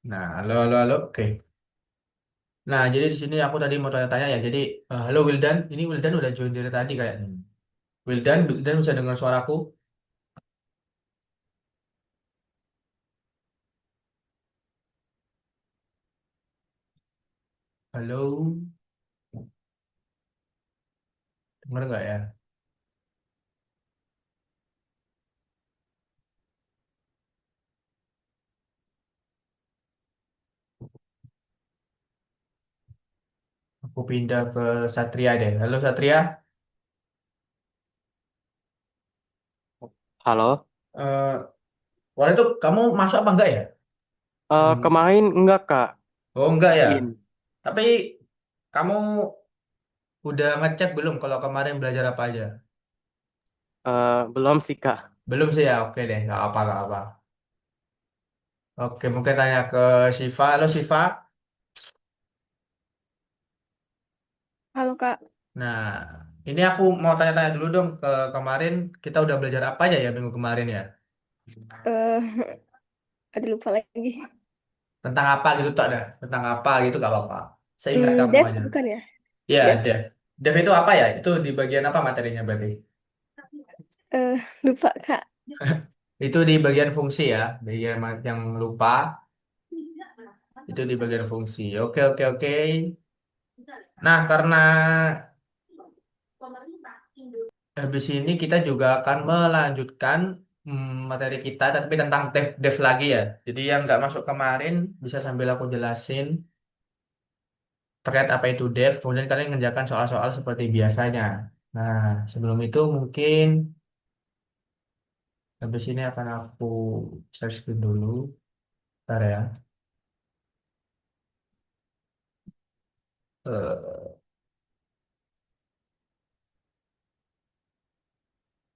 Nah, halo, halo, halo. Oke. Nah, jadi di sini aku tadi mau tanya-tanya ya. Jadi, halo Wildan. Ini Wildan udah join dari tadi kayaknya. Wildan bisa dengar suaraku? Halo, dengar nggak ya? Aku pindah ke Satria deh. Halo Satria. Halo, Eh, Waktu itu kamu masuk apa enggak ya? Hmm. kemarin enggak Kak, Oh enggak ya. in. Tapi kamu udah ngecek belum kalau kemarin belajar apa aja? Belum sih Kak. Belum sih ya. Oke deh, nggak apa, nggak apa. Oke, mungkin tanya ke Siva. Halo Siva. Halo Kak, Nah, ini aku mau tanya-tanya dulu dong ke kemarin kita udah belajar apa aja ya minggu kemarin ya? eh ada lupa lagi. Tentang apa gitu tak dah? Tentang apa gitu gak apa-apa. Seingat kamu Dev aja. bukan ya? Ya, Dev, Dev. Dev itu apa ya? Itu di bagian apa materinya berarti? lupa Kak. Itu di bagian fungsi ya, bagian yang lupa itu di bagian fungsi. Oke, oke, oke. Nah, karena habis ini kita juga akan melanjutkan materi kita, tapi tentang dev lagi ya. Jadi yang nggak masuk kemarin bisa sambil aku jelasin terkait apa itu dev, kemudian kalian mengerjakan soal-soal seperti biasanya. Nah, sebelum itu mungkin habis ini akan aku share screen dulu. Bentar ya. Eh,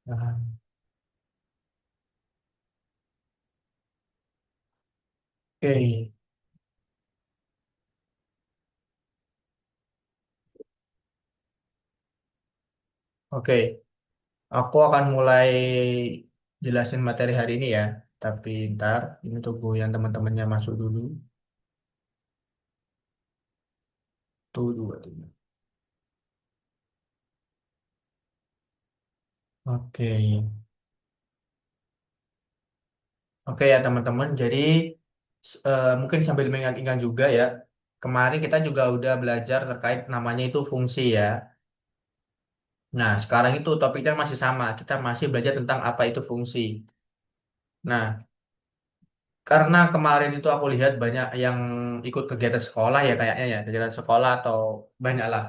nah, Oke, oke. Aku akan mulai jelasin materi hari ini ya. Tapi ntar ini tunggu yang teman-temannya masuk dulu. Tuh dua, tiga. Oke, oke ya teman-teman. Jadi mungkin sambil mengingat-ingat juga ya. Kemarin kita juga udah belajar terkait namanya itu fungsi ya. Nah, sekarang itu topiknya masih sama. Kita masih belajar tentang apa itu fungsi. Nah, karena kemarin itu aku lihat banyak yang ikut kegiatan sekolah ya kayaknya ya. Kegiatan sekolah atau banyak lah.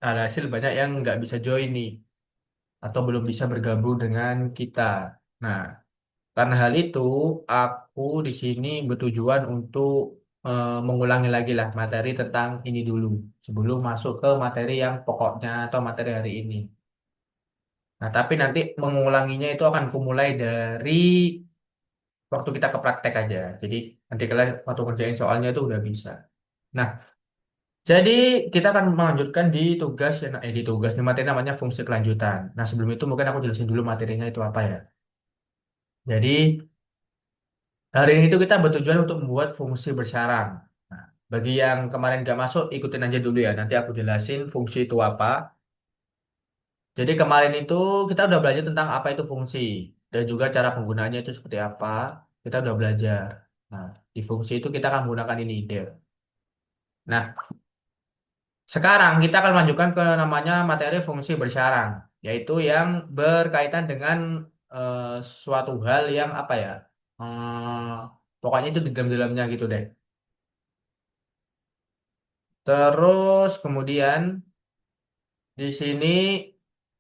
Alhasil banyak yang nggak bisa join nih. Atau belum bisa bergabung dengan kita. Nah, karena hal itu, aku di sini bertujuan untuk mengulangi lagi lah materi tentang ini dulu. Sebelum masuk ke materi yang pokoknya atau materi hari ini. Nah, tapi nanti mengulanginya itu akan kumulai dari waktu kita ke praktek aja. Jadi nanti kalian waktu kerjain soalnya itu udah bisa. Nah, jadi kita akan melanjutkan di tugas di tugas di materi namanya fungsi kelanjutan. Nah, sebelum itu mungkin aku jelasin dulu materinya itu apa ya. Jadi hari ini itu kita bertujuan untuk membuat fungsi bersarang. Nah, bagi yang kemarin nggak masuk, ikutin aja dulu ya. Nanti aku jelasin fungsi itu apa. Jadi kemarin itu kita udah belajar tentang apa itu fungsi dan juga cara penggunaannya itu seperti apa. Kita udah belajar. Nah, di fungsi itu kita akan menggunakan ini del. Nah, sekarang kita akan lanjutkan ke namanya materi fungsi bersarang, yaitu yang berkaitan dengan suatu hal yang apa ya? Pokoknya itu di dalam-dalamnya gitu deh. Terus kemudian di sini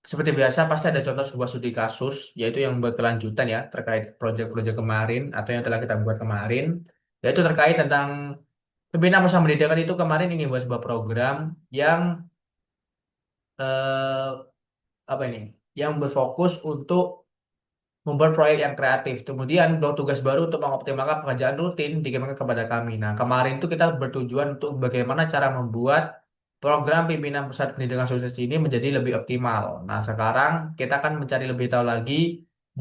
seperti biasa pasti ada contoh sebuah studi kasus yaitu yang berkelanjutan ya terkait proyek-proyek kemarin atau yang telah kita buat kemarin yaitu terkait tentang pembinaan usaha pendidikan itu kemarin ingin buat sebuah program yang eh, apa ini yang berfokus untuk membuat proyek yang kreatif. Kemudian dua tugas baru untuk mengoptimalkan pekerjaan rutin dikembangkan kepada kami. Nah, kemarin itu kita bertujuan untuk bagaimana cara membuat program pimpinan pusat pendidikan sukses ini menjadi lebih optimal. Nah, sekarang kita akan mencari lebih tahu lagi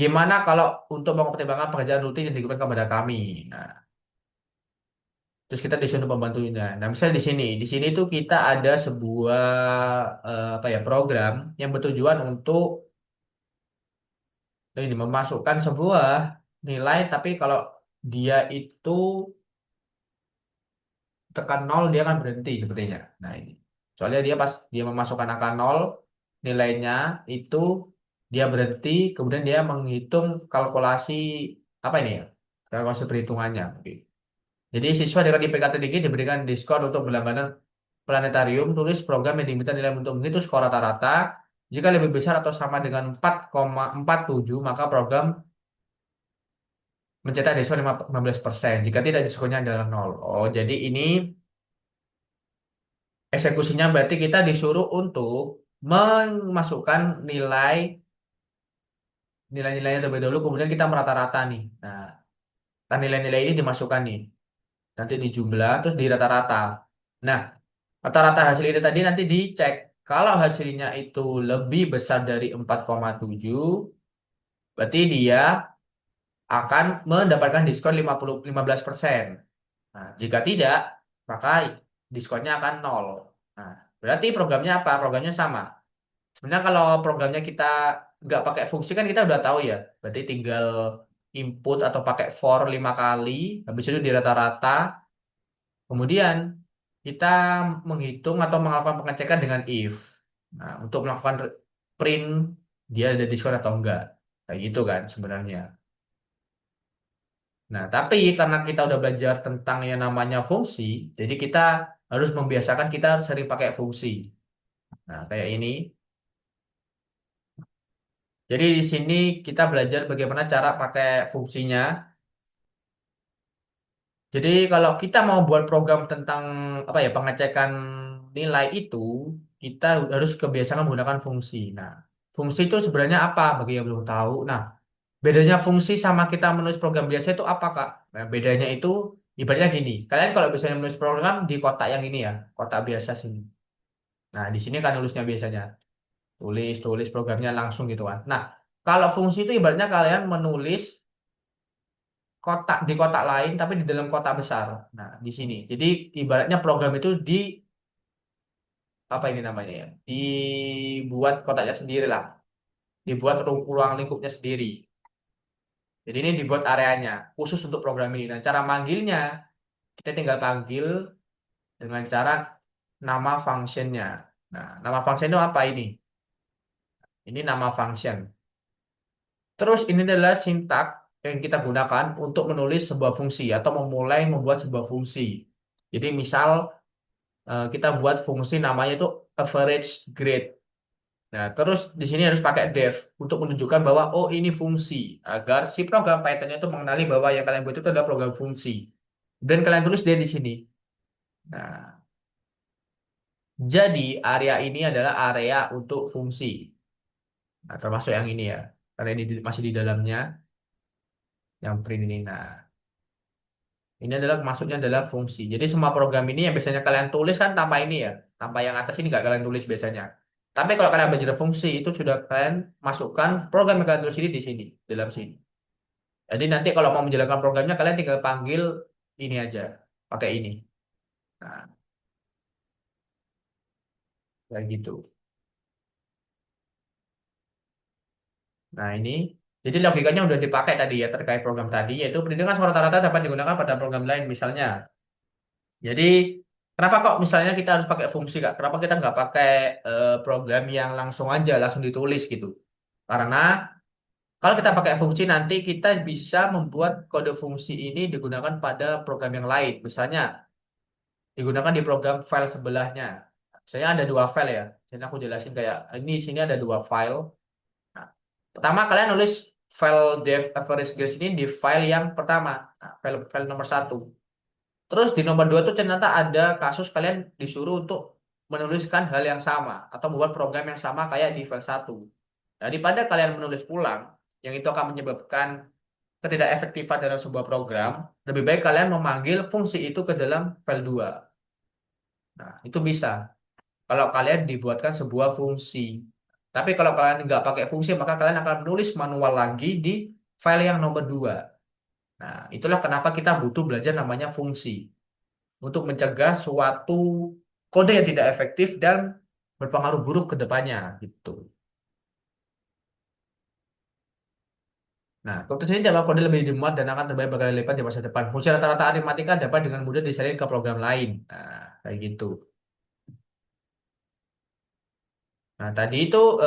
gimana kalau untuk mengoptimalkan pekerjaan rutin yang diberikan kepada kami. Nah, Terus kita disuruh pembantunya. Nah, misalnya di sini tuh kita ada sebuah apa ya program yang bertujuan untuk ini memasukkan sebuah nilai, tapi kalau dia itu tekan nol dia akan berhenti sepertinya. Nah ini, soalnya dia pas dia memasukkan angka nol nilainya itu dia berhenti, kemudian dia menghitung kalkulasi apa ini ya? Kalkulasi perhitungannya. Oke. Jadi siswa dengan IPK tinggi diberikan diskon untuk berlangganan planetarium, tulis program yang diminta nilai untuk menghitung skor rata-rata. Jika lebih besar atau sama dengan 4,47, maka program mencetak diskon 15%. Jika tidak, diskonnya adalah nol. Oh, jadi ini eksekusinya berarti kita disuruh untuk memasukkan nilai-nilainya terlebih dahulu, kemudian kita merata-rata nih. Nah, kan nilai-nilai ini dimasukkan nih. Nanti dijumlah, terus di rata-rata. Nah, rata-rata hasil ini tadi nanti dicek. Kalau hasilnya itu lebih besar dari 4,7, berarti dia akan mendapatkan diskon 15%. Nah, jika tidak, maka diskonnya akan nol. Nah, berarti programnya apa? Programnya sama. Sebenarnya kalau programnya kita nggak pakai fungsi kan kita udah tahu ya. Berarti tinggal input atau pakai for 5 kali, habis itu di rata-rata. Kemudian kita menghitung atau melakukan pengecekan dengan if. Nah, untuk melakukan print dia ada diskon atau enggak. Kayak gitu kan sebenarnya. Nah, tapi karena kita udah belajar tentang yang namanya fungsi, jadi kita harus membiasakan kita sering pakai fungsi. Nah, kayak ini. Jadi di sini kita belajar bagaimana cara pakai fungsinya. Jadi kalau kita mau buat program tentang apa ya pengecekan nilai itu, kita harus kebiasaan menggunakan fungsi. Nah, fungsi itu sebenarnya apa bagi yang belum tahu? Nah, bedanya fungsi sama kita menulis program biasa itu apa, Kak? Nah, bedanya itu ibaratnya gini. Kalian kalau biasanya menulis program di kotak yang ini ya, kotak biasa sini. Nah, di sini kan nulisnya biasanya tulis programnya langsung gitu kan. Nah, kalau fungsi itu ibaratnya kalian menulis kotak di kotak lain tapi di dalam kotak besar. Nah, di sini. Jadi ibaratnya program itu apa ini namanya ya? Dibuat kotaknya sendiri lah. Dibuat ruang lingkupnya sendiri. Jadi ini dibuat areanya khusus untuk program ini. Nah, cara manggilnya kita tinggal panggil dengan cara nama functionnya. Nah, nama function itu apa ini? Ini nama function. Terus ini adalah sintak yang kita gunakan untuk menulis sebuah fungsi atau memulai membuat sebuah fungsi. Jadi misal kita buat fungsi namanya itu average grade. Nah, terus di sini harus pakai def untuk menunjukkan bahwa oh ini fungsi agar si program Python itu mengenali bahwa yang kalian buat itu adalah program fungsi. Dan kalian tulis dia di sini. Nah, jadi area ini adalah area untuk fungsi. Nah, termasuk yang ini ya. Karena ini masih di dalamnya yang print ini. Nah, ini adalah maksudnya adalah fungsi. Jadi semua program ini yang biasanya kalian tulis kan tanpa ini ya. Tanpa yang atas ini nggak kalian tulis biasanya. Tapi kalau kalian belajar fungsi itu sudah kalian masukkan program yang kalian tulis ini di sini, dalam sini. Jadi nanti kalau mau menjalankan programnya kalian tinggal panggil ini aja, pakai ini. Nah, kayak gitu. Nah ini, jadi logikanya udah dipakai tadi ya terkait program tadi, yaitu perhitungan skor rata-rata dapat digunakan pada program lain misalnya. Jadi kenapa kok misalnya kita harus pakai fungsi Kak? Kenapa kita nggak pakai program yang langsung aja, langsung ditulis gitu? Karena kalau kita pakai fungsi nanti kita bisa membuat kode fungsi ini digunakan pada program yang lain. Misalnya digunakan di program file sebelahnya. Misalnya ada dua file ya. Jadi aku jelasin kayak ini di sini ada dua file. Nah, pertama kalian nulis file dev average grades ini di file yang pertama, nah, file nomor satu. Terus di nomor dua tuh ternyata ada kasus kalian disuruh untuk menuliskan hal yang sama atau membuat program yang sama kayak di file satu. Daripada kalian menulis ulang, yang itu akan menyebabkan ketidakefektifan dalam sebuah program, lebih baik kalian memanggil fungsi itu ke dalam file 2. Nah, itu bisa kalau kalian dibuatkan sebuah fungsi. Tapi kalau kalian nggak pakai fungsi, maka kalian akan menulis manual lagi di file yang nomor 2. Nah, itulah kenapa kita butuh belajar namanya fungsi. untuk mencegah suatu kode yang tidak efektif dan berpengaruh buruk ke depannya gitu. Nah, keputusan ini dapat kode lebih dimuat dan akan terbaik berkali lipat di masa depan. Fungsi rata-rata aritmatika dapat dengan mudah disalin ke program lain. Nah, kayak gitu. Nah, tadi itu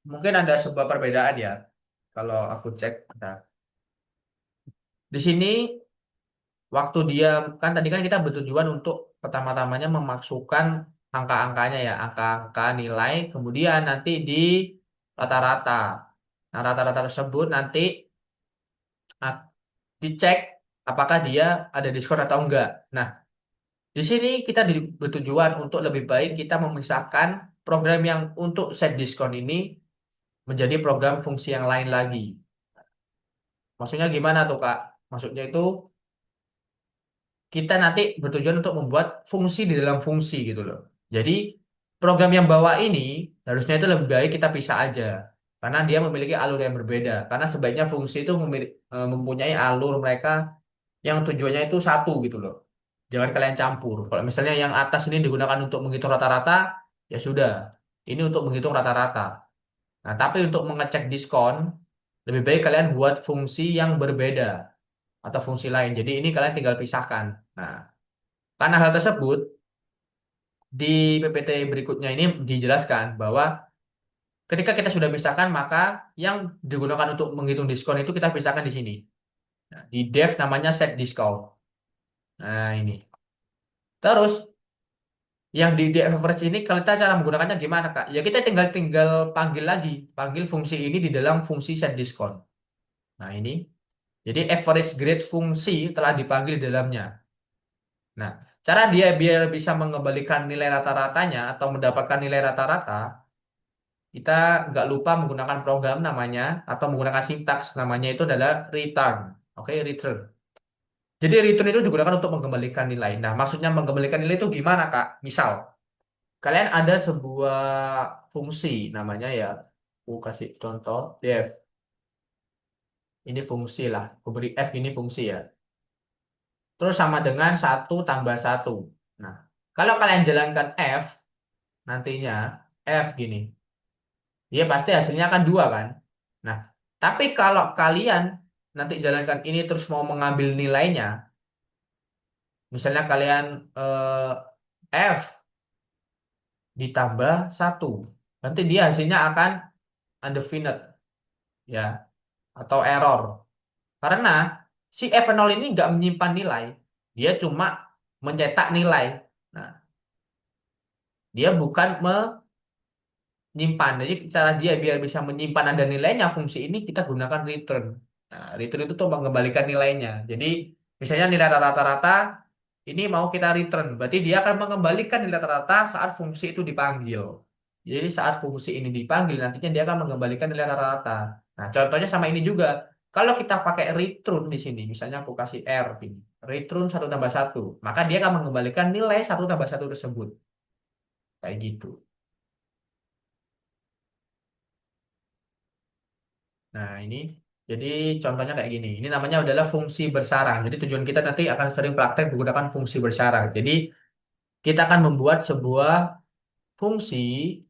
mungkin ada sebuah perbedaan ya. Kalau aku cek, nah, di sini waktu dia kan tadi kan kita bertujuan untuk pertama-tamanya memasukkan angka-angkanya ya, angka-angka nilai, kemudian nanti di rata-rata. Nah, rata-rata tersebut nanti ah, dicek apakah dia ada diskon atau enggak. Nah, di sini kita bertujuan untuk lebih baik kita memisahkan program yang untuk set diskon ini menjadi program fungsi yang lain lagi. Maksudnya gimana tuh, Kak? Maksudnya itu kita nanti bertujuan untuk membuat fungsi di dalam fungsi gitu loh. Jadi program yang bawa ini harusnya itu lebih baik kita pisah aja. Karena dia memiliki alur yang berbeda. Karena sebaiknya fungsi itu mempunyai alur mereka yang tujuannya itu satu gitu loh. Jangan kalian campur. Kalau misalnya yang atas ini digunakan untuk menghitung rata-rata, ya sudah. Ini untuk menghitung rata-rata. Nah, tapi untuk mengecek diskon, lebih baik kalian buat fungsi yang berbeda atau fungsi lain. Jadi ini kalian tinggal pisahkan. Nah, karena hal tersebut di PPT berikutnya ini dijelaskan bahwa ketika kita sudah pisahkan, maka yang digunakan untuk menghitung diskon itu kita pisahkan di sini. Nah, di dev namanya set discount. Nah, ini. Terus yang di average ini kalau kita cara menggunakannya gimana, Kak? Ya kita tinggal tinggal panggil lagi, panggil fungsi ini di dalam fungsi set diskon. Nah, ini. Jadi average grade fungsi telah dipanggil di dalamnya. Nah, cara dia biar bisa mengembalikan nilai rata-ratanya atau mendapatkan nilai rata-rata, kita nggak lupa menggunakan program namanya atau menggunakan sintaks namanya itu adalah return. Oke, return. Jadi return itu digunakan untuk mengembalikan nilai. Nah, maksudnya mengembalikan nilai itu gimana, Kak? Misal, kalian ada sebuah fungsi namanya ya, aku kasih contoh def. Ini fungsi lah. Aku beri f ini fungsi ya. Terus sama dengan satu tambah satu. Nah, kalau kalian jalankan f, nantinya f gini. Dia pasti hasilnya kan dua kan. Nah, tapi kalau kalian nanti jalankan ini terus mau mengambil nilainya, misalnya kalian f ditambah satu, nanti dia hasilnya akan undefinite ya atau error. Karena si F0 ini nggak menyimpan nilai, dia cuma mencetak nilai. Nah, dia bukan menyimpan. Jadi cara dia biar bisa menyimpan ada nilainya, fungsi ini kita gunakan return. Nah, return itu tuh mengembalikan nilainya. Jadi misalnya nilai rata-rata ini mau kita return, berarti dia akan mengembalikan nilai rata-rata saat fungsi itu dipanggil. Jadi saat fungsi ini dipanggil, nantinya dia akan mengembalikan nilai rata-rata. Nah, contohnya sama ini juga. Kalau kita pakai return di sini, misalnya aku kasih R ini, return satu tambah satu, maka dia akan mengembalikan nilai satu tambah satu tersebut. Kayak gitu. Nah, ini jadi contohnya kayak gini. Ini namanya adalah fungsi bersarang. Jadi tujuan kita nanti akan sering praktek menggunakan fungsi bersarang. Jadi kita akan membuat sebuah fungsi.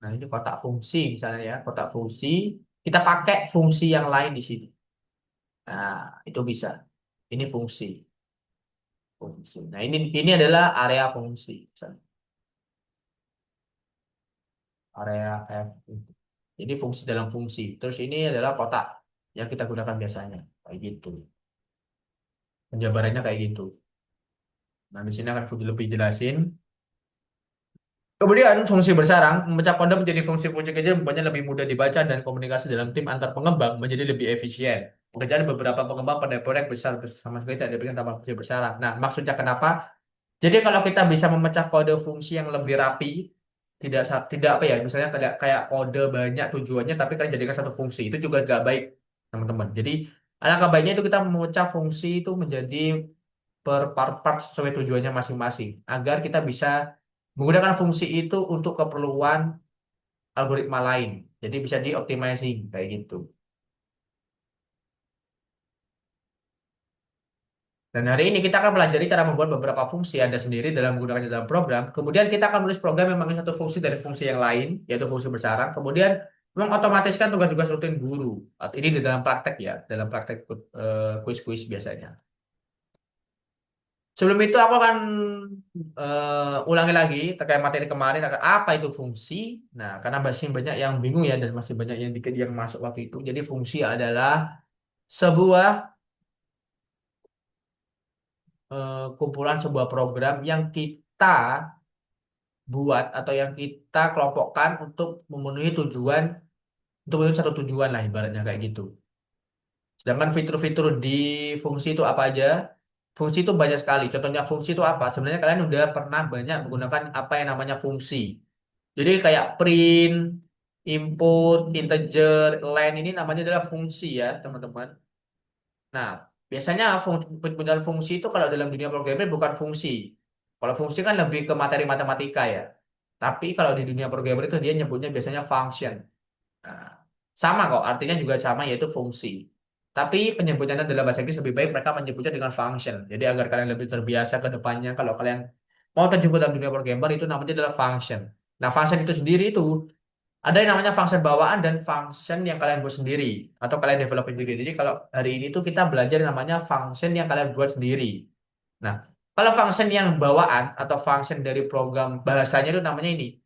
Nah, ini kotak fungsi misalnya ya, kotak fungsi. Kita pakai fungsi yang lain di sini. Nah, itu bisa. Ini fungsi. Fungsi. Nah, ini adalah area fungsi. Misalnya. Area F. Jadi fungsi dalam fungsi. Terus ini adalah kotak yang kita gunakan biasanya. Kayak gitu. Penjabarannya kayak gitu. Nah, di sini akan aku lebih jelasin. Kemudian fungsi bersarang memecah kode menjadi fungsi-fungsi kecil membuatnya lebih mudah dibaca dan komunikasi dalam tim antar pengembang menjadi lebih efisien. Pekerjaan beberapa pengembang pada proyek besar sama sekali tidak diberikan tanpa fungsi bersarang. Nah, maksudnya kenapa? Jadi kalau kita bisa memecah kode fungsi yang lebih rapi, tidak apa ya, misalnya kayak kode banyak tujuannya tapi kan jadikan satu fungsi, itu juga gak baik, teman-teman. Jadi alangkah baiknya itu kita memecah fungsi itu menjadi per part-part sesuai tujuannya masing-masing agar kita bisa menggunakan fungsi itu untuk keperluan algoritma lain. Jadi bisa di optimizing kayak gitu. Dan hari ini kita akan pelajari cara membuat beberapa fungsi Anda sendiri dalam menggunakannya dalam program. Kemudian kita akan menulis program yang mengambil satu fungsi dari fungsi yang lain, yaitu fungsi bersarang. Kemudian mengotomatiskan tugas-tugas rutin guru. Ini di dalam praktek ya, dalam praktek kuis-kuis biasanya. Sebelum itu aku akan ulangi lagi terkait materi kemarin, apa itu fungsi. Nah, karena masih banyak yang bingung ya dan masih banyak yang dikit yang masuk waktu itu. Jadi fungsi adalah sebuah kumpulan sebuah program yang kita buat atau yang kita kelompokkan untuk memenuhi tujuan, untuk memenuhi satu tujuan lah ibaratnya kayak gitu. Sedangkan fitur-fitur di fungsi itu apa aja? Fungsi itu banyak sekali. Contohnya fungsi itu apa? Sebenarnya kalian udah pernah banyak menggunakan apa yang namanya fungsi. Jadi kayak print, input, integer, len ini namanya adalah fungsi ya teman-teman. Nah, biasanya penggunaan fungsi itu kalau dalam dunia programming bukan fungsi. Kalau fungsi kan lebih ke materi matematika ya. Tapi kalau di dunia programmer itu dia nyebutnya biasanya function. Nah, sama kok, artinya juga sama yaitu fungsi. Tapi penyebutannya dalam bahasa Inggris lebih baik mereka menyebutnya dengan function. Jadi agar kalian lebih terbiasa ke depannya kalau kalian mau terjun dalam dunia programmer itu namanya adalah function. Nah, function itu sendiri itu ada yang namanya function bawaan dan function yang kalian buat sendiri atau kalian develop sendiri. Jadi kalau hari ini tuh kita belajar yang namanya function yang kalian buat sendiri. Nah, kalau function yang bawaan atau function dari program bahasanya itu namanya ini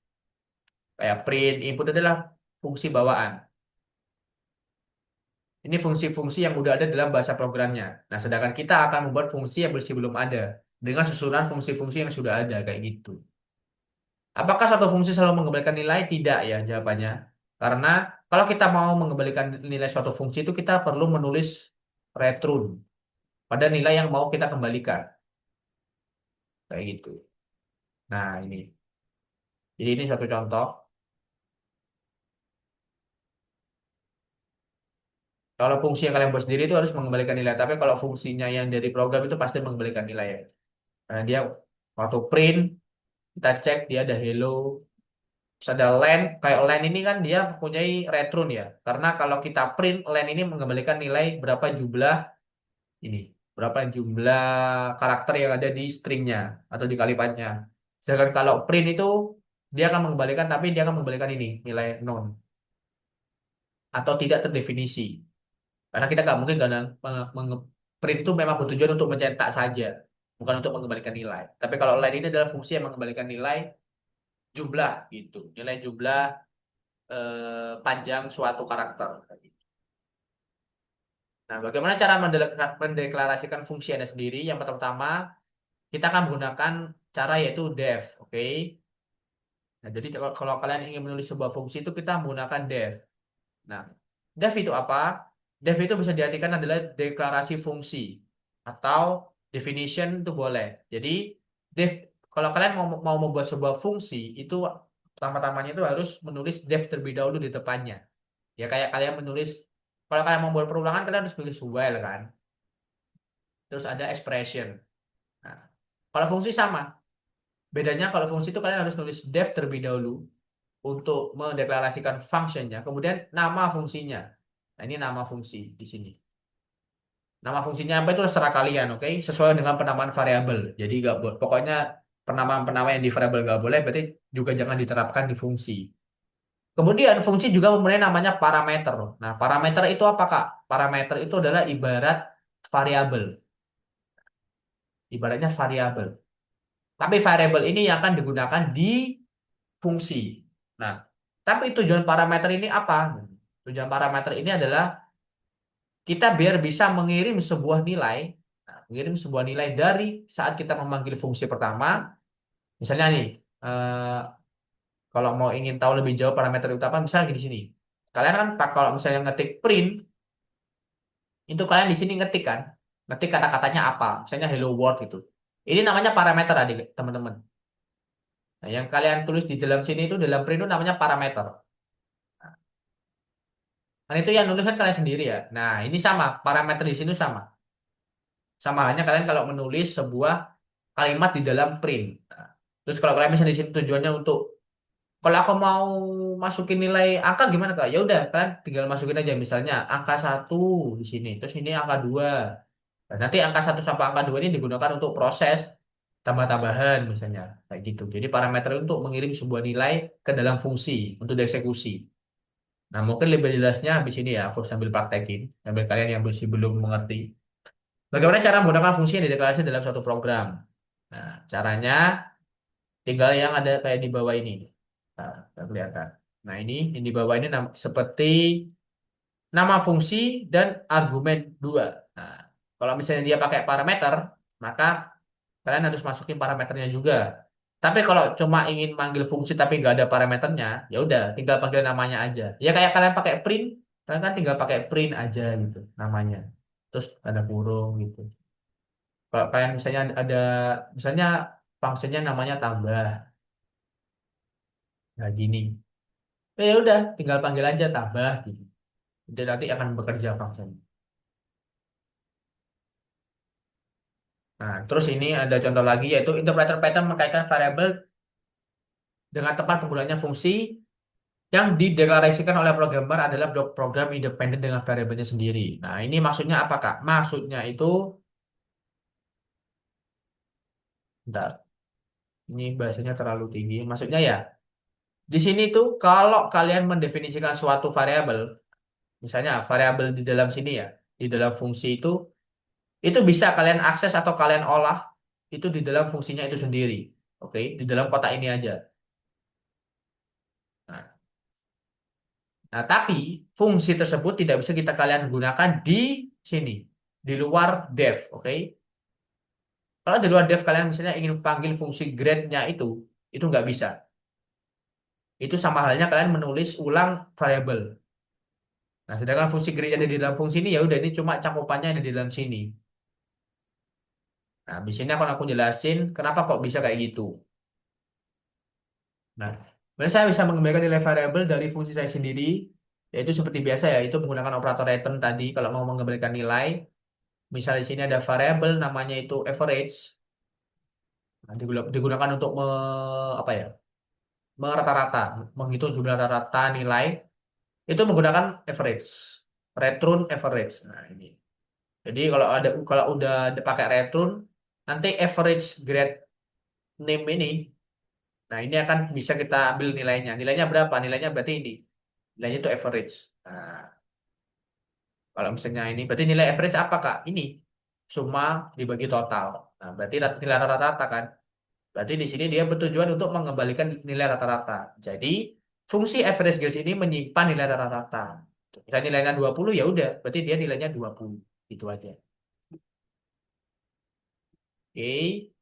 kayak print, input adalah fungsi bawaan. Ini fungsi-fungsi yang udah ada dalam bahasa programnya. Nah, sedangkan kita akan membuat fungsi yang bersih belum ada dengan susunan fungsi-fungsi yang sudah ada kayak gitu. Apakah suatu fungsi selalu mengembalikan nilai? Tidak ya jawabannya. Karena kalau kita mau mengembalikan nilai suatu fungsi itu kita perlu menulis return pada nilai yang mau kita kembalikan. Kayak gitu. Nah, ini. Jadi ini satu contoh. Kalau fungsi yang kalian buat sendiri itu harus mengembalikan nilai. Tapi kalau fungsinya yang dari program itu pasti mengembalikan nilai ya. Karena dia waktu print, kita cek dia ada hello. Terus ada len, kayak len ini kan dia mempunyai return ya. Karena kalau kita print, len ini mengembalikan nilai berapa jumlah ini, berapa jumlah karakter yang ada di stringnya atau di kalimatnya. Sedangkan kalau print itu dia akan mengembalikan, tapi dia akan mengembalikan ini nilai non atau tidak terdefinisi. Karena kita nggak mungkin karena print itu memang bertujuan untuk mencetak saja, bukan untuk mengembalikan nilai. Tapi kalau line ini adalah fungsi yang mengembalikan nilai jumlah gitu, nilai jumlah panjang suatu karakter. Nah, bagaimana cara mendeklarasikan fungsi Anda sendiri? Yang pertama, kita akan menggunakan cara yaitu def, oke? Nah, jadi kalau kalian ingin menulis sebuah fungsi itu kita menggunakan def. Nah, def itu apa? Def itu bisa diartikan adalah deklarasi fungsi atau definition itu boleh. Jadi, def kalau kalian mau membuat sebuah fungsi itu pertama-tamanya itu harus menulis def terlebih dahulu di depannya. Ya kayak kalian menulis kalau kalian membuat perulangan kalian harus tulis while kan. Terus ada expression. Nah, kalau fungsi sama. Bedanya kalau fungsi itu kalian harus nulis def terlebih dahulu untuk mendeklarasikan functionnya, kemudian nama fungsinya. Nah, ini nama fungsi di sini. Nama fungsinya apa itu terserah kalian, oke? Sesuai dengan penamaan variabel. Jadi nggak pokoknya penamaan-penamaan yang di variabel nggak boleh, berarti juga jangan diterapkan di fungsi. Kemudian fungsi juga mempunyai namanya parameter. Nah, parameter itu apa, Kak? Parameter itu adalah ibarat variabel. Ibaratnya variabel. Tapi variabel ini yang akan digunakan di fungsi. Nah, tapi tujuan parameter ini apa? Tujuan parameter ini adalah kita biar bisa mengirim sebuah nilai, nah, mengirim sebuah nilai dari saat kita memanggil fungsi pertama. Misalnya nih, kalau mau ingin tahu lebih jauh parameter itu apa, misalnya di sini. Kalian kan kalau misalnya ngetik print, itu kalian di sini ngetik kan, ngetik kata-katanya apa, misalnya hello world itu. Ini namanya parameter adik teman-teman. Nah, yang kalian tulis di dalam sini itu dalam print itu namanya parameter. Kan itu yang nulis kan kalian sendiri ya. Nah, ini sama, parameter di sini sama. Sama halnya kalian kalau menulis sebuah kalimat di dalam print. Nah, terus kalau kalian misalnya di sini tujuannya untuk kalau aku mau masukin nilai angka gimana Kak? Ya udah, kalian tinggal masukin aja misalnya angka 1 di sini, terus ini angka 2. Nah, nanti angka satu sampai angka 2 ini digunakan untuk proses tambah-tambahan misalnya kayak gitu. Jadi parameter untuk mengirim sebuah nilai ke dalam fungsi untuk dieksekusi. Nah, mungkin lebih jelasnya habis ini ya, aku sambil praktekin, sambil kalian yang masih belum mengerti. Bagaimana cara menggunakan fungsi yang dideklarasi dalam suatu program? Nah, caranya tinggal yang ada kayak di bawah ini. Nah, kita kelihatan. Nah, ini yang di bawah ini seperti nama fungsi dan argumen dua. Nah, kalau misalnya dia pakai parameter, maka kalian harus masukin parameternya juga. Tapi kalau cuma ingin manggil fungsi tapi nggak ada parameternya, ya udah tinggal panggil namanya aja. Ya kayak kalian pakai print, kalian kan tinggal pakai print aja gitu namanya. Terus ada kurung gitu. Kalau kalian misalnya ada misalnya fungsinya namanya tambah, nah gini. Ya udah tinggal panggil aja tambah gitu. Jadi nanti akan bekerja fungsinya. Nah, terus ini ada contoh lagi yaitu interpreter Python mengkaitkan variabel dengan tempat penggunanya fungsi yang dideklarasikan oleh programmer adalah blok program independen dengan variabelnya sendiri. Nah, ini maksudnya apa, Kak? Maksudnya itu, bentar, ini bahasanya terlalu tinggi. Maksudnya ya, di sini tuh kalau kalian mendefinisikan suatu variabel, misalnya variabel di dalam sini ya, di dalam fungsi itu bisa kalian akses atau kalian olah itu di dalam fungsinya itu sendiri. Oke, di dalam kotak ini aja. Nah, tapi fungsi tersebut tidak bisa kita kalian gunakan di sini, di luar def, oke? Kalau di luar def kalian misalnya ingin panggil fungsi grade-nya itu nggak bisa. Itu sama halnya kalian menulis ulang variabel. Nah, sedangkan fungsi grade yang ada di dalam fungsi ini ya udah ini cuma cakupannya ada di dalam sini. Nah, di sini akan aku jelasin kenapa kok bisa kayak gitu. Nah, sebenarnya saya bisa mengembalikan nilai variabel dari fungsi saya sendiri, yaitu seperti biasa ya, itu menggunakan operator return tadi kalau mau mengembalikan nilai. Misal di sini ada variabel namanya itu average. Nah, digunakan untuk apa ya? Merata-rata, menghitung jumlah rata-rata nilai itu menggunakan average, return average. Nah, ini. Jadi kalau udah dipakai return, nanti average grade name ini, nah ini akan bisa kita ambil nilainya. Nilainya berapa? Nilainya berarti ini. Nilainya itu average. Nah, kalau misalnya ini, berarti nilai average apa, Kak? Ini summa dibagi total. Nah, berarti nilai rata-rata kan? Berarti di sini dia bertujuan untuk mengembalikan nilai rata-rata. Jadi fungsi average grade ini menyimpan nilai rata-rata. Misalnya nilainya 20 ya udah, berarti dia nilainya 20. Itu aja. Oke.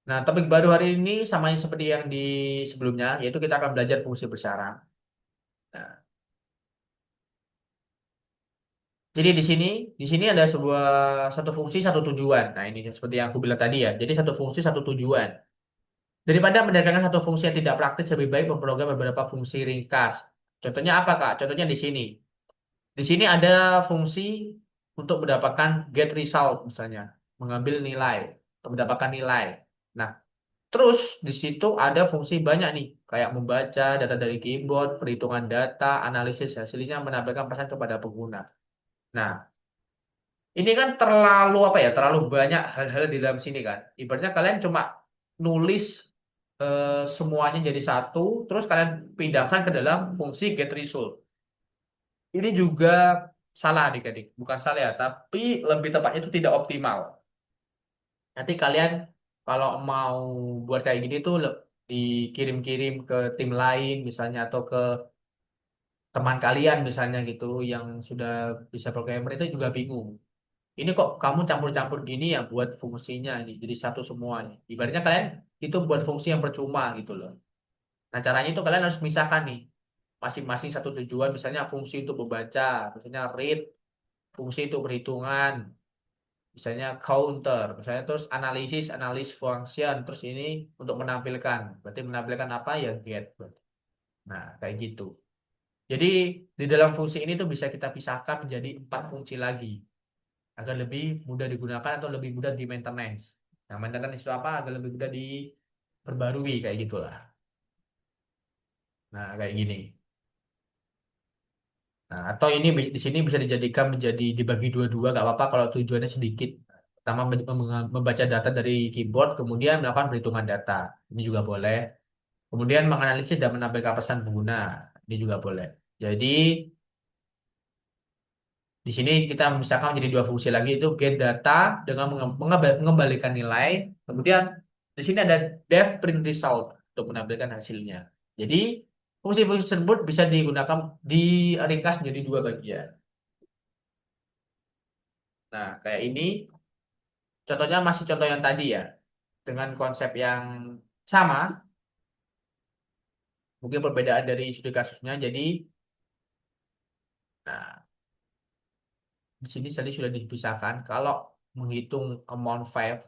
Nah, topik baru hari ini sama seperti yang di sebelumnya, yaitu kita akan belajar fungsi bersyarat. Nah, jadi di sini ada sebuah satu fungsi satu tujuan. Nah, ini seperti yang aku bilang tadi ya. Jadi satu fungsi satu tujuan. Daripada mendapatkan satu fungsi yang tidak praktis, lebih baik memprogram beberapa fungsi ringkas. Contohnya apa, Kak? Contohnya di sini. Di sini ada fungsi untuk mendapatkan get result misalnya, mengambil nilai, untuk mendapatkan nilai. Nah, terus di situ ada fungsi banyak nih, kayak membaca data dari keyboard, perhitungan data, analisis hasilnya, menampilkan pesan kepada pengguna. Nah, ini kan terlalu apa ya? Terlalu banyak hal-hal di dalam sini kan. Ibaratnya kalian cuma nulis semuanya jadi satu, terus kalian pindahkan ke dalam fungsi get result. Ini juga salah adik-adik. Bukan salah ya, tapi lebih tepatnya itu tidak optimal. Nanti kalian kalau mau buat kayak gini tuh dikirim-kirim ke tim lain misalnya atau ke teman kalian misalnya gitu yang sudah bisa programmer itu juga bingung. Ini kok kamu campur-campur gini ya buat fungsinya ini jadi satu semua nih. Ibaratnya kalian itu buat fungsi yang percuma gitu loh. Nah, caranya itu kalian harus misahkan nih. Masing-masing satu tujuan misalnya fungsi untuk membaca, misalnya read, fungsi untuk perhitungan, misalnya counter, misalnya terus analisis, analis function, terus ini untuk menampilkan. Berarti menampilkan apa ya get. Nah, kayak gitu. Jadi di dalam fungsi ini tuh bisa kita pisahkan menjadi 4 fungsi lagi agar lebih mudah digunakan atau lebih mudah di maintenance. Nah, maintenance itu apa? Agar lebih mudah diperbarui kayak gitulah. Nah, kayak gini. Nah, atau ini di sini bisa dijadikan menjadi dibagi dua-dua, nggak apa-apa kalau tujuannya sedikit. Pertama membaca data dari keyboard, kemudian melakukan perhitungan data. Ini juga boleh. Kemudian menganalisis dan menampilkan pesan pengguna. Ini juga boleh. Jadi di sini kita misalkan menjadi dua fungsi lagi itu get data dengan mengembalikan nilai. Kemudian di sini ada def print result untuk menampilkan hasilnya. Jadi fungsi-fungsi tersebut bisa digunakan diringkas menjadi dua bagian. Nah, kayak ini contohnya masih contoh yang tadi ya, dengan konsep yang sama, mungkin perbedaan dari studi kasusnya. Jadi, nah, di sini tadi sudah dipisahkan. Kalau menghitung amount five,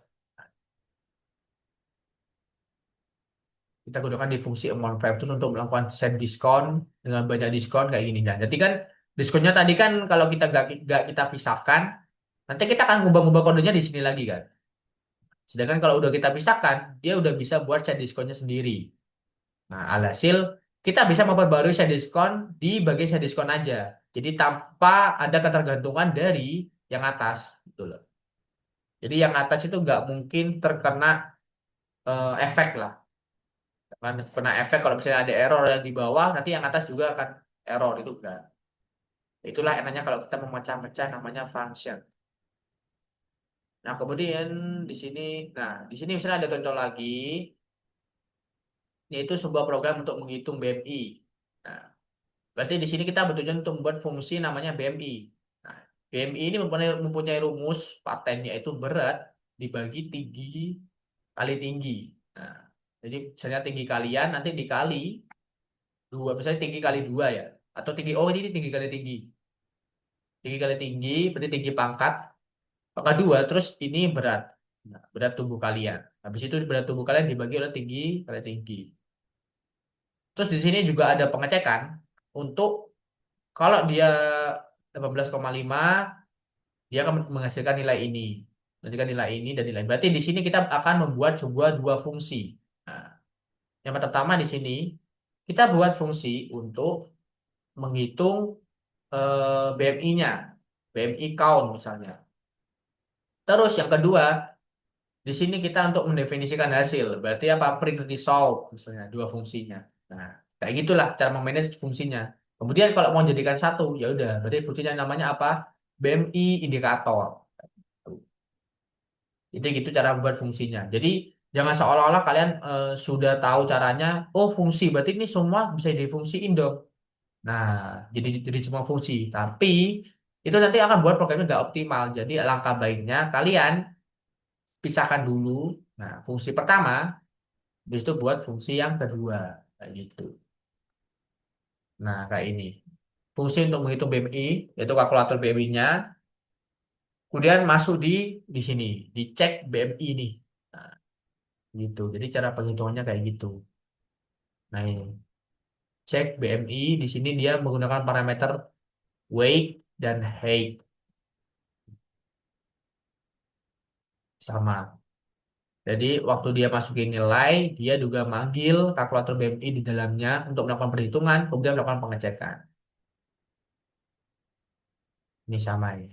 kita gunakan di fungsi amount five itu untuk melakukan set diskon dengan baca diskon kayak gini. Nah, jadi kan diskonnya tadi kan kalau kita nggak kita pisahkan, nanti kita akan ngubah-ngubah kodenya di sini lagi kan. Sedangkan kalau udah kita pisahkan, dia udah bisa buat set diskonnya sendiri. Nah, alhasil kita bisa memperbarui share diskon di bagian share diskon aja. Jadi tanpa ada ketergantungan dari yang atas, gitu loh. Jadi yang atas itu nggak mungkin terkena efek lah. Karena kena efek kalau misalnya ada error yang di bawah, nanti yang atas juga akan error itu enggak. Itulah enaknya kalau kita memecah-mecah namanya function. Nah, kemudian di sini, nah di sini misalnya ada contoh lagi, yaitu sebuah program untuk menghitung BMI. Nah, berarti di sini kita bertujuan untuk membuat fungsi namanya BMI. Nah, BMI ini mempunyai rumus patennya itu berat dibagi tinggi kali tinggi. Nah, jadi misalnya tinggi kalian nanti dikali dua, misalnya tinggi kali dua ya. Atau tinggi, oh ini tinggi kali tinggi. Tinggi kali tinggi, berarti tinggi pangkat. Pangkat dua, terus ini berat. Nah, berat tubuh kalian. Habis itu berat tubuh kalian dibagi oleh tinggi kali tinggi. Terus di sini juga ada pengecekan untuk kalau dia 18,5 dia akan menghasilkan nilai ini. Menghasilkan nilai ini dan nilai. Berarti di sini kita akan membuat sebuah dua fungsi. Nah, yang pertama di sini kita buat fungsi untuk menghitung BMI-nya, BMI count misalnya. Terus yang kedua, di sini kita untuk mendefinisikan hasil. Berarti apa? Print result misalnya dua fungsinya. Nah, kayak gitulah cara memanage fungsinya. Kemudian kalau mau jadikan satu, ya udah. Berarti fungsinya namanya apa? BMI indikator. Itu gitu cara membuat fungsinya. Jadi jangan seolah-olah kalian sudah tahu caranya. Oh fungsi, berarti ini semua bisa difungsiin dong. Nah, jadi semua fungsi. Tapi itu nanti akan buat programnya nggak optimal. Jadi alangkah baiknya kalian pisahkan dulu. Nah, fungsi pertama, habis itu buat fungsi yang kedua. Kayak gitu. Nah, kayak ini. Fungsi untuk menghitung BMI, yaitu kalkulator BMI-nya. Kemudian masuk di sini, dicek BMI ini. Nah, gitu. Jadi cara penghitungannya kayak gitu. Nah, ini cek BMI di sini dia menggunakan parameter weight dan height sama. Jadi waktu dia masukin nilai, dia juga manggil kalkulator BMI di dalamnya untuk melakukan perhitungan, kemudian melakukan pengecekan. Ini sama ya.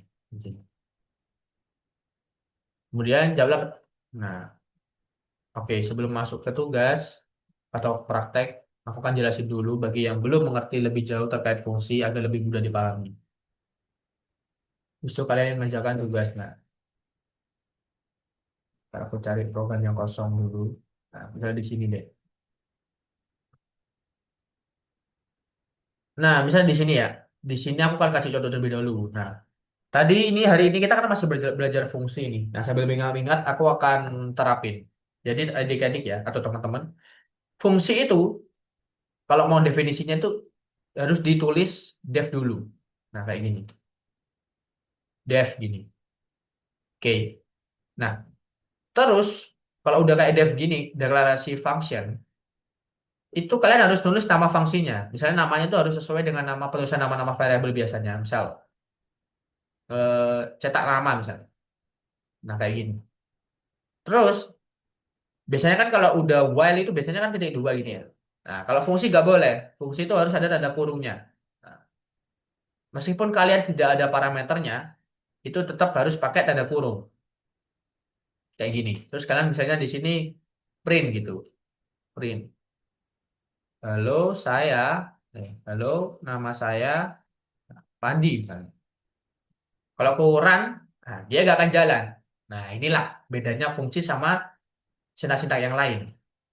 Kemudian jawab. Nah, oke, sebelum masuk ke tugas atau praktek, aku akan jelasin dulu bagi yang belum mengerti lebih jauh terkait fungsi agar lebih mudah dipahami. Justru kalian yang mengerjakan tugas. Nah, ntar aku cari program yang kosong dulu. Nah, misalnya di sini deh. Nah, misalnya di sini ya. Di sini aku akan kasih contoh terlebih dahulu. Nah, tadi ini hari ini kita kan masih belajar fungsi ini. Nah, sambil mengingat-ingat, aku akan terapin. Jadi adik-adik ya, atau teman-teman, fungsi itu kalau mau definisinya itu harus ditulis def dulu. Nah, kayak gini. Def gini. Oke. Nah, terus kalau udah kayak def gini, deklarasi function, itu kalian harus nulis nama fungsinya. Misalnya namanya itu harus sesuai dengan nama penulisan nama-nama variabel biasanya. Misal, cetak nama misalnya. Nah, kayak gini. Terus biasanya kan kalau udah while itu biasanya kan titik dua gini ya. Nah, kalau fungsi nggak boleh. Fungsi itu harus ada tanda kurungnya. Nah, Meskipun kalian tidak ada parameternya, itu tetap harus pakai tanda kurung kayak gini. Terus kalian misalnya di sini print gitu, print. Halo saya, halo nama saya Pandi misalnya. Kalau aku run, nah, dia gak akan jalan. Nah inilah bedanya fungsi sama sintak-sintak yang lain.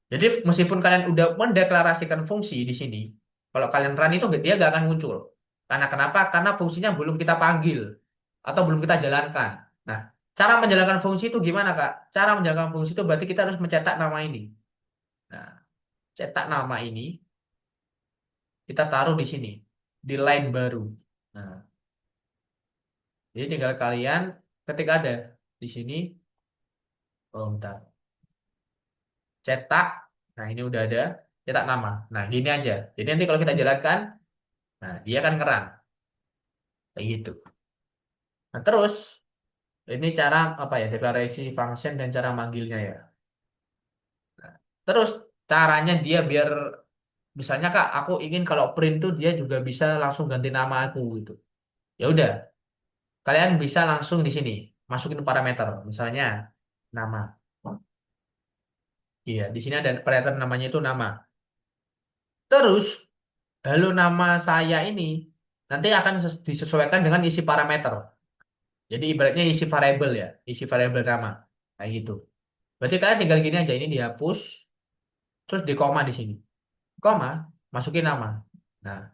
Jadi meskipun kalian udah mendeklarasikan fungsi di sini, kalau kalian run itu dia gak akan muncul. Karena kenapa? Karena fungsinya belum kita panggil atau belum kita jalankan. Nah, cara menjalankan fungsi itu gimana, Kak? Cara menjalankan fungsi itu berarti kita harus mencetak nama ini. Nah, cetak nama ini kita taruh di sini, di line baru. Nah, jadi tinggal kalian ketika ada di sini, oh bentar, cetak. Nah, ini udah ada cetak nama. Nah, gini aja. Jadi nanti kalau kita jalankan, nah dia akan ngerang kayak gitu. Nah, terus ini cara apa ya? Deklarasi function dan cara manggilnya ya. Nah, terus caranya dia biar misalnya Kak, aku ingin kalau print tuh dia juga bisa langsung ganti nama aku gitu. Ya udah, kalian bisa langsung di sini masukin parameter, misalnya nama. Iya, di sini ada parameter namanya itu nama. Terus, halo nama saya ini nanti akan disesuaikan dengan isi parameter. Jadi ibaratnya isi variabel ya, isi variabel nama. Kayak gitu. Berarti kalian tinggal gini aja, ini dihapus, terus di koma di sini. Koma, masukin nama. Nah,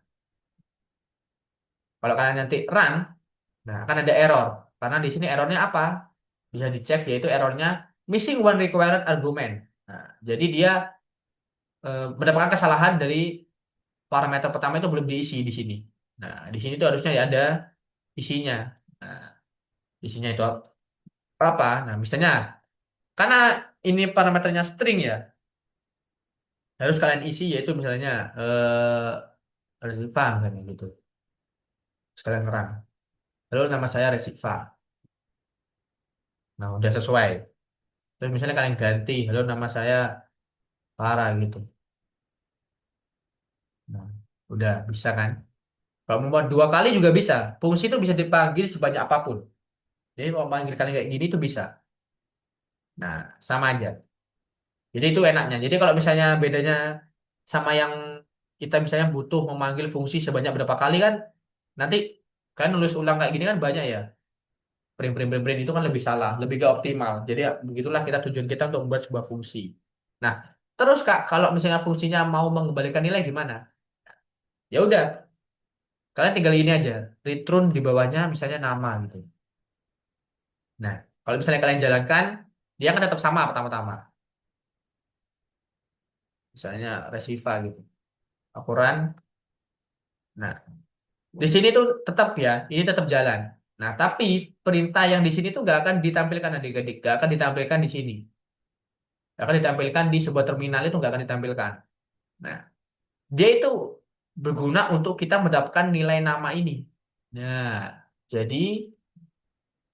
kalau kalian nanti run, nah akan ada error. Karena di sini errornya apa? Bisa dicek yaitu errornya missing one required argument. Nah, jadi dia mendapatkan kesalahan dari parameter pertama itu belum diisi di sini. Nah, di sini tuh harusnya ya ada isinya. Nah, isinya itu apa? Nah, misalnya karena ini parameternya string ya, harus kalian isi yaitu misalnya Resifa misalnya gitu. Sekalian run. Lalu nama saya Resifa. Nah, udah sesuai. Terus misalnya kalian ganti, lalu nama saya Farah gitu. Nah, udah bisa kan? Kalau mau buat dua kali juga bisa. Fungsi itu bisa dipanggil sebanyak apapun. Jadi mau panggil kalian kayak gini itu bisa. Nah, sama aja. Jadi itu enaknya. Jadi kalau misalnya bedanya sama yang kita misalnya butuh memanggil fungsi sebanyak berapa kali kan, nanti kan nulis ulang kayak gini kan banyak ya. Print, print, print, print itu kan lebih salah, lebih gak optimal. Jadi ya, begitulah kita tujuan kita untuk membuat sebuah fungsi. Nah, terus Kak, kalau misalnya fungsinya mau mengembalikan nilai gimana? Ya udah, kalian tinggal ini aja, return di bawahnya misalnya nama gitu. Nah, kalau misalnya kalian jalankan, dia akan tetap sama pertama-tama. Misalnya Resifa gitu. Akuran. Nah, di sini tuh tetap ya, ini tetap jalan. Nah, tapi perintah yang di sini tuh gak akan ditampilkan adik-adik, gak akan ditampilkan di sini. Gak akan ditampilkan di sebuah terminal itu gak akan ditampilkan. Nah, dia itu berguna untuk kita mendapatkan nilai nama ini. Nah, jadi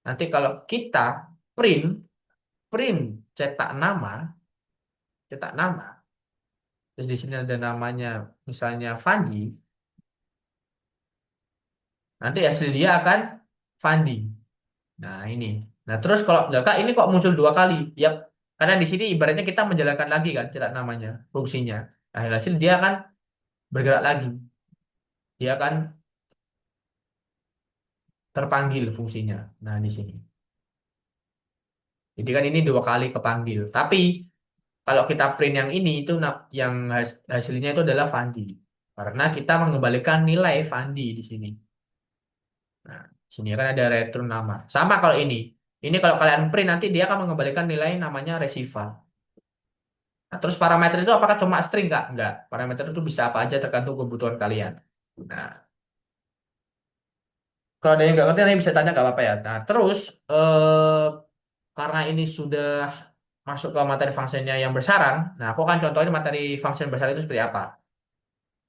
nanti kalau kita print, print cetak nama, terus di sini ada namanya, misalnya Fandi, nanti hasil dia akan Fandi. Nah, ini. Nah, terus kalau enggak Kak, ini kok muncul dua kali? Yap, karena di sini ibaratnya kita menjalankan lagi kan cetak namanya, fungsinya. Nah, hasil dia akan bergerak lagi. Dia akan terpanggil fungsinya. Nah, di sini. Jadi kan ini dua kali kepanggil. Tapi kalau kita print yang ini itu yang hasilnya itu adalah Fandi. Karena kita mengembalikan nilai Fandi di sini. Nah, di sini kan ada return nama. Sama kalau ini. Ini kalau kalian print nanti dia akan mengembalikan nilai namanya Resiva. Nah, terus parameter itu apakah cuma string Kak? Enggak. Parameter itu bisa apa aja tergantung kebutuhan kalian. Nah, kalau ada yang nggak ngerti nanti bisa tanya nggak apa-apa ya. Nah, terus karena ini sudah masuk ke materi fungsinya yang bersarang, nah aku akan contohin materi function bersarang itu seperti apa.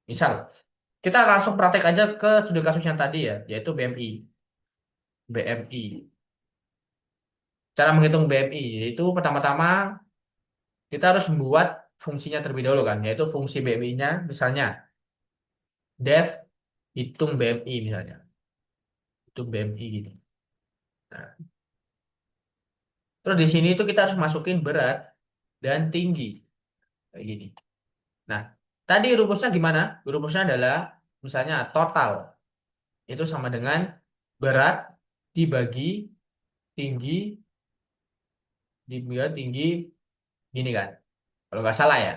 Misal, kita langsung praktek aja ke studi kasus yang tadi ya, yaitu BMI. BMI. Cara menghitung BMI, yaitu pertama-tama kita harus membuat fungsinya terlebih dahulu kan, yaitu fungsi BMI-nya, misalnya def hitung BMI misalnya. itu BMI gitu. Nah, terus di sini itu kita harus masukin berat dan tinggi kayak gini. Nah, tadi rumusnya gimana? Rumusnya adalah misalnya total itu sama dengan berat dibagi tinggi dibagi tinggi gini kan. Kalau nggak salah ya.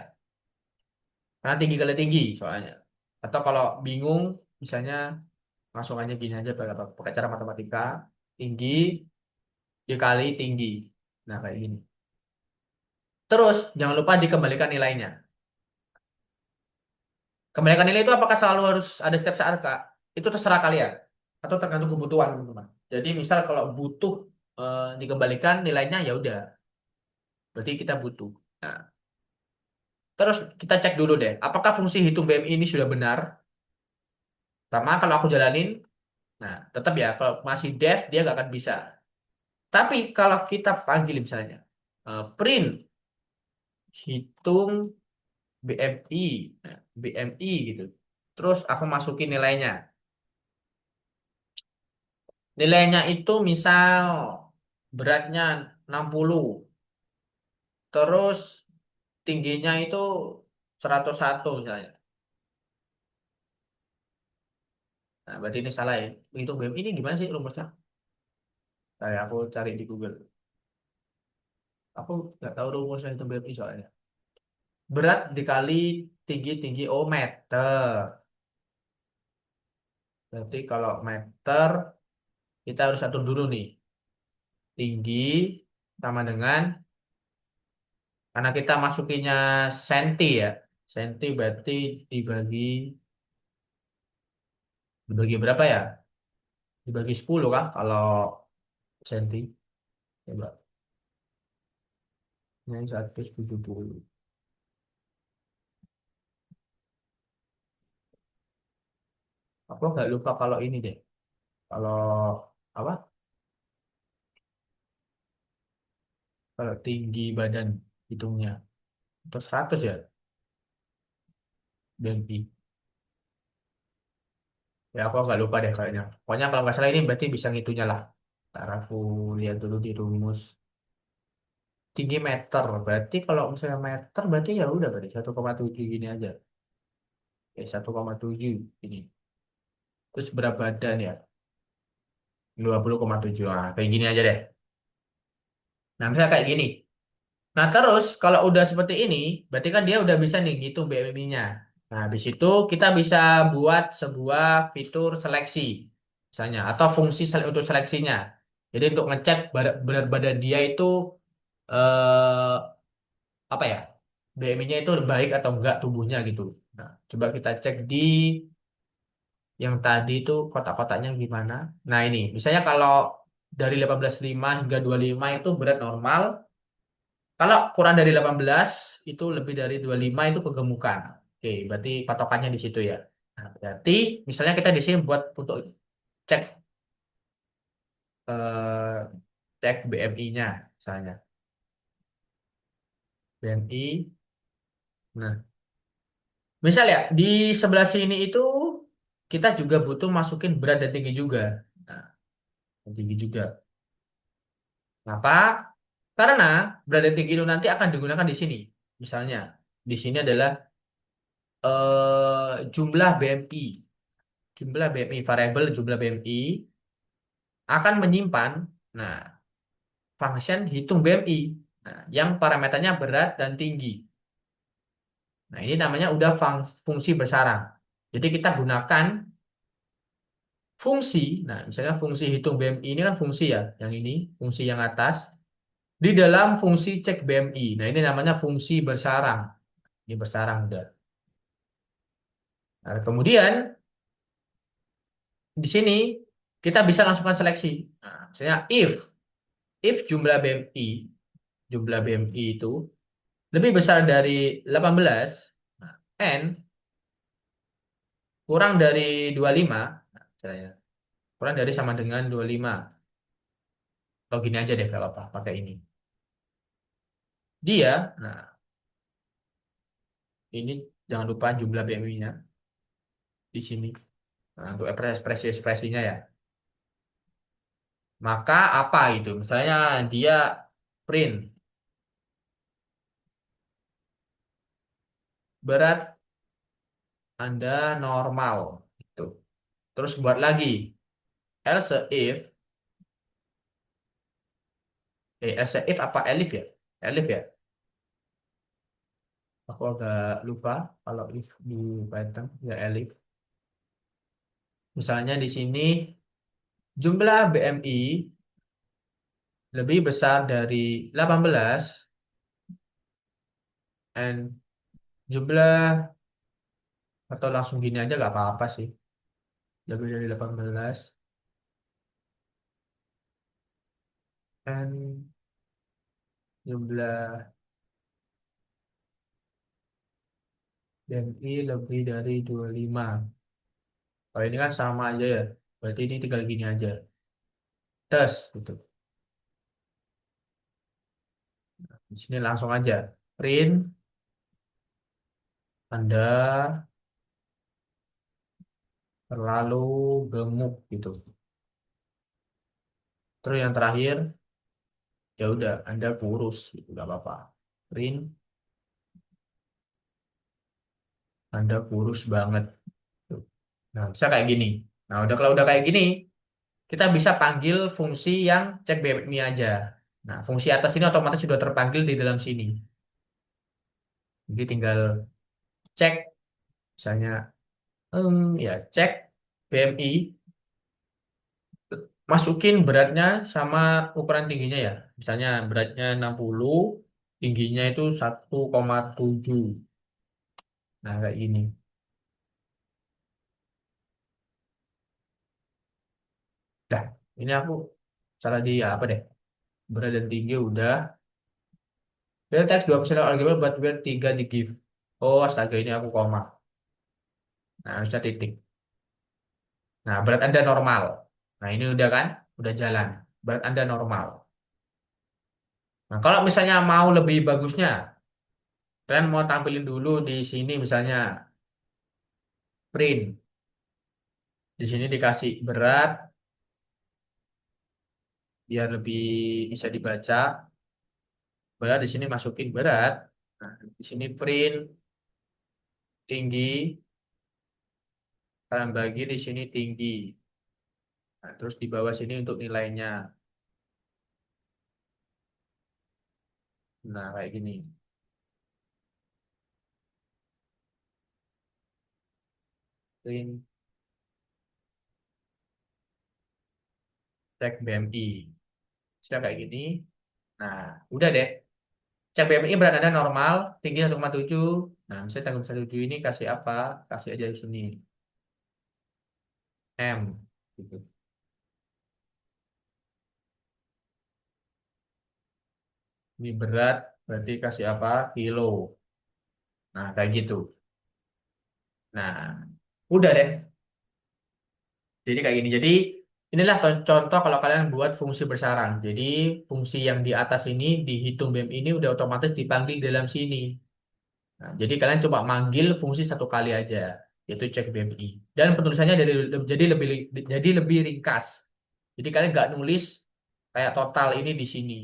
Karena tinggi kali tinggi soalnya. Atau kalau bingung misalnya langsung aja gini aja pakai cara matematika. Tinggi dikali tinggi. Nah, kayak gini. Terus jangan lupa dikembalikan nilainya. Kembalikan nilai itu apakah selalu harus ada setiap saat, Kak? Itu terserah kalian. Atau tergantung kebutuhan, teman-teman. Jadi misal kalau butuh dikembalikan nilainya ya udah, berarti kita butuh. Nah, terus kita cek dulu deh, apakah fungsi hitung BMI ini sudah benar? Pertama, kalau aku jalanin, nah tetap ya, kalau masih def dia nggak akan bisa. Tapi kalau kita panggil misalnya print hitung BMI, nah, BMI gitu. Terus aku masukin nilainya. Nilainya itu misal beratnya 60, terus tingginya itu 101 misalnya. Nah, berarti ini salah ya. Itu BMI ini gimana sih rumusnya? Kayak aku cari di Google. Aku nggak tahu rumusnya itu BMI soalnya. Berat dikali tinggi oh meter. Berarti kalau meter kita harus atur dulu nih. Tinggi sama dengan karena kita masukinnya senti ya. Senti berarti dibagi dibagi berapa ya? Dibagi 10 kah kalau senti? Coba. Ini 170. Aku nggak lupa kalau ini deh. Kalau apa? Kalau tinggi badan hitungnya. Itu 100 ya BMI. Ya aku nggak lupa deh kayaknya. Pokoknya kalau nggak salah ini berarti bisa ngitunya lah. Ntar aku lihat dulu di rumus. Tinggi meter. Berarti kalau misalnya meter berarti ya udah berarti 1,7 gini aja. 1,7 ini. Terus berat badan ya? 20,7. Nah, kayak gini aja deh. Nah, misalnya kayak gini. Nah, terus kalau udah seperti ini, berarti kan dia udah bisa nih ngitung BMI-nya. Nah, habis itu kita bisa buat sebuah fitur seleksi, misalnya, atau fungsi untuk seleksinya. Jadi untuk ngecek berat badan dia itu eh, apa ya, BMI-nya itu baik atau enggak tubuhnya gitu. Nah, coba kita cek di yang tadi itu kotak-kotaknya gimana. Nah, ini, misalnya kalau dari 18,5 hingga 25 itu berat normal. Kalau kurang dari 18 itu lebih dari 25 itu kegemukan. Oke, berarti patokannya di situ ya. Nah, berarti misalnya kita di sini buat untuk cek eh, cek BMI-nya misalnya. BMI. Nah, misal ya di sebelah sini itu kita juga butuh masukin berat dan tinggi juga. Nah, dan tinggi juga. Kenapa? Karena berat dan tinggi itu nanti akan digunakan di sini. Misalnya di sini adalah jumlah BMI. Jumlah BMI variabel jumlah BMI akan menyimpan nah function hitung BMI nah, yang parameternya berat dan tinggi. Nah, ini namanya udah fungsi bersarang. Jadi kita gunakan fungsi, nah misalnya fungsi hitung BMI ini kan fungsi ya, yang ini fungsi yang atas di dalam fungsi cek BMI. Nah, ini namanya fungsi bersarang. Ini bersarang udah. Nah, kemudian di sini kita bisa langsungkan seleksi. Nah, misalnya if jumlah BMI itu lebih besar dari 18, nah, N kurang dari 25, nah, misalnya, kurang dari sama dengan 25. Atau gini aja deh kalau apa, pakai ini. Dia, nah ini jangan lupa jumlah BMI-nya di sini. Nah, untuk ekspresi-ekspresinya ya. Maka apa itu? Misalnya dia print berat Anda normal. Gitu. Terus buat lagi. Else if, else if apa elif ya? Elif ya? Aku agak lupa kalau if di Python ya elif. Misalnya di sini jumlah BMI lebih besar dari 18 and jumlah atau langsung gini aja gak apa-apa sih. Lebih dari 18 and jumlah BMI lebih dari 25. Kalau ini kan sama aja ya. Berarti ini tinggal gini aja. Tes gitu. Di sini langsung aja. Print Anda terlalu gemuk gitu. Terus yang terakhir ya udah Anda kurus gitu nggak apa-apa. Print Anda kurus banget. Tuh. Nah, bisa kayak gini. Nah, udah kalau udah kayak gini, kita bisa panggil fungsi yang cek BMI aja. Nah, fungsi atas ini otomatis sudah terpanggil di dalam sini. Jadi tinggal cek, misalnya, ya cek BMI, masukin beratnya sama ukuran tingginya ya. Misalnya beratnya 60, tingginya itu 1,7. Nah, kayak gini. Dah, ini aku salah di apa deh? Berat dan tinggi udah. Real text 2% algebra buat where 3 di give. Oh, astaga ini aku koma. Nah, harusnya titik. Nah, berat Anda normal. Nah, ini udah kan? Udah jalan. Berat Anda normal. Nah, kalau misalnya mau lebih bagusnya, kalian mau tampilin dulu di sini misalnya print. Di sini dikasih berat biar lebih bisa dibaca. Berat di sini masukin berat. Nah, di sini print tinggi, kalian bagi di sini tinggi. Nah, terus di bawah sini untuk nilainya. Nah, kayak gini. Print cek BMI. Sudah kayak gini. Nah, udah deh. Cek BMI berat Anda normal, tinggi 1,7. Nah, misalnya tanggal 1,7 ini kasih apa? Kasih aja di sini. M. Gitu. Ini berat, berarti kasih apa? Kilo. Nah, kayak gitu. Nah, udah deh. Jadi kayak gini. Jadi, inilah contoh kalau kalian buat fungsi bersarang. Jadi, fungsi yang di atas ini dihitung BMI ini udah otomatis dipanggil dalam sini. Nah, jadi kalian coba manggil fungsi satu kali aja, yaitu cek BMI. Dan penulisannya jadi lebih ringkas. Jadi kalian nggak nulis kayak total ini di sini.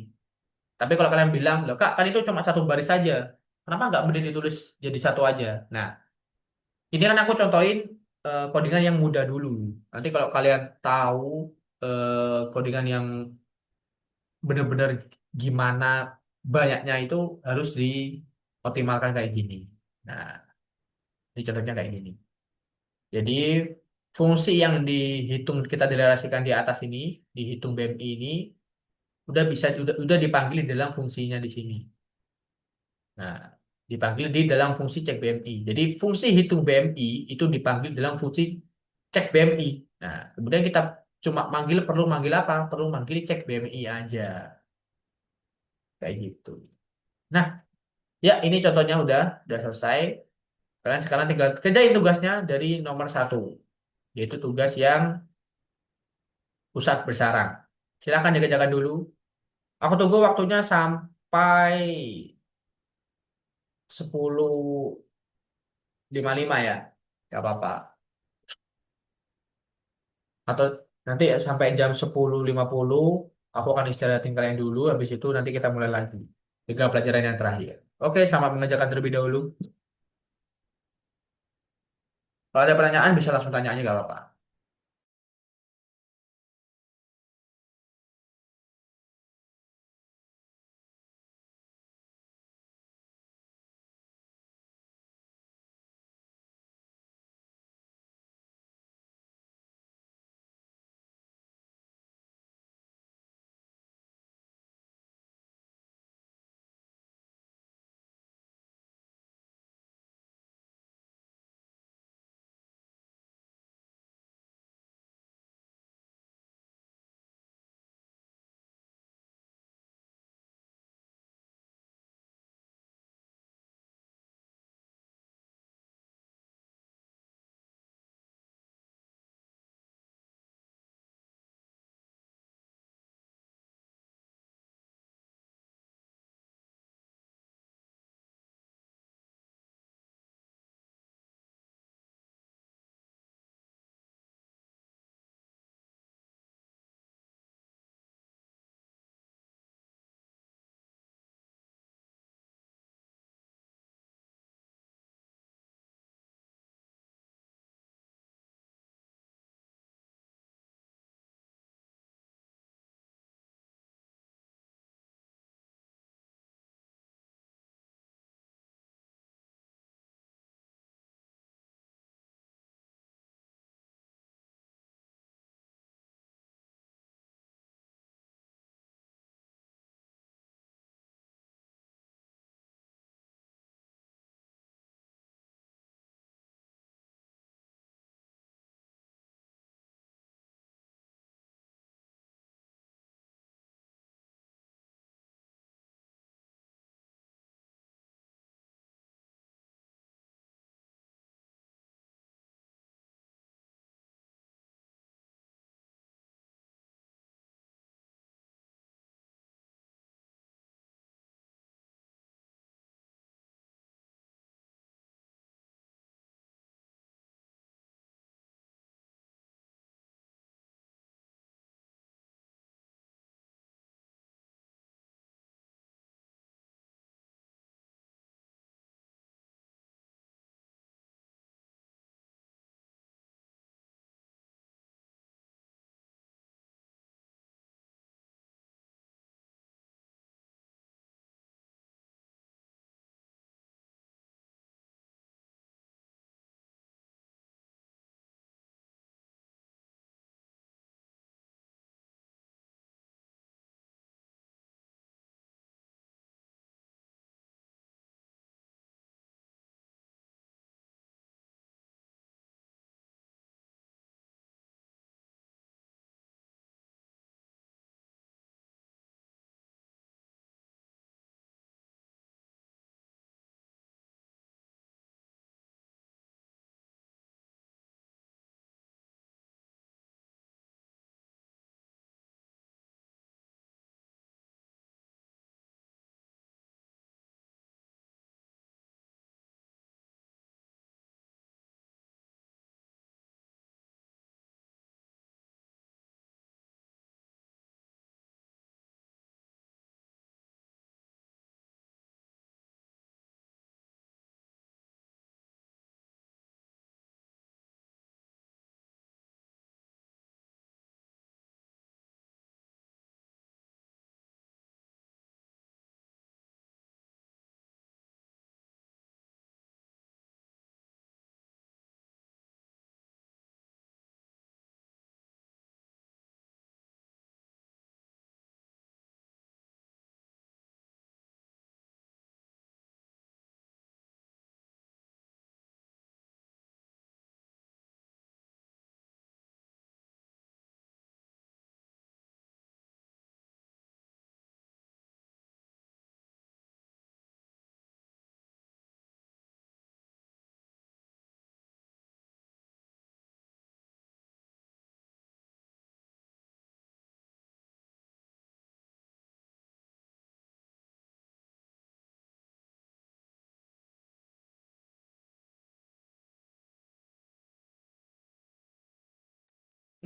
Tapi kalau kalian bilang, loh kak, kan itu cuma satu baris saja. Kenapa nggak mending ditulis jadi satu aja? Nah, ini kan aku contohin codingan yang mudah dulu. Nanti kalau kalian tahu codingan yang benar-benar gimana banyaknya itu harus dioptimalkan kayak gini. Nah, ini contohnya kayak gini. Jadi fungsi yang dihitung kita deklarasikan di atas ini, dihitung BMI ini udah dipanggil di dalam fungsinya di sini. Nah, dipanggil di dalam fungsi cek BMI. Jadi fungsi hitung BMI itu dipanggil dalam fungsi cek BMI. Nah, kemudian kita cuma perlu manggil apa? Perlu manggil cek BMI aja. Kayak gitu. Nah, ya ini contohnya udah selesai. Kalian sekarang tinggal kerjain tugasnya dari nomor satu, yaitu tugas yang pusat bersarang. Silakan jaga-jaga dulu. Aku tunggu waktunya sampai 10.55 ya. Gak apa-apa. Atau Nanti sampai jam 10.50 aku akan istirahatin kalian dulu. Habis itu nanti kita mulai lagi. Tiga pelajaran yang terakhir. Oke, selamat mengerjakan terlebih dahulu. Kalau ada pertanyaan bisa langsung tanya aja gak apa-apa.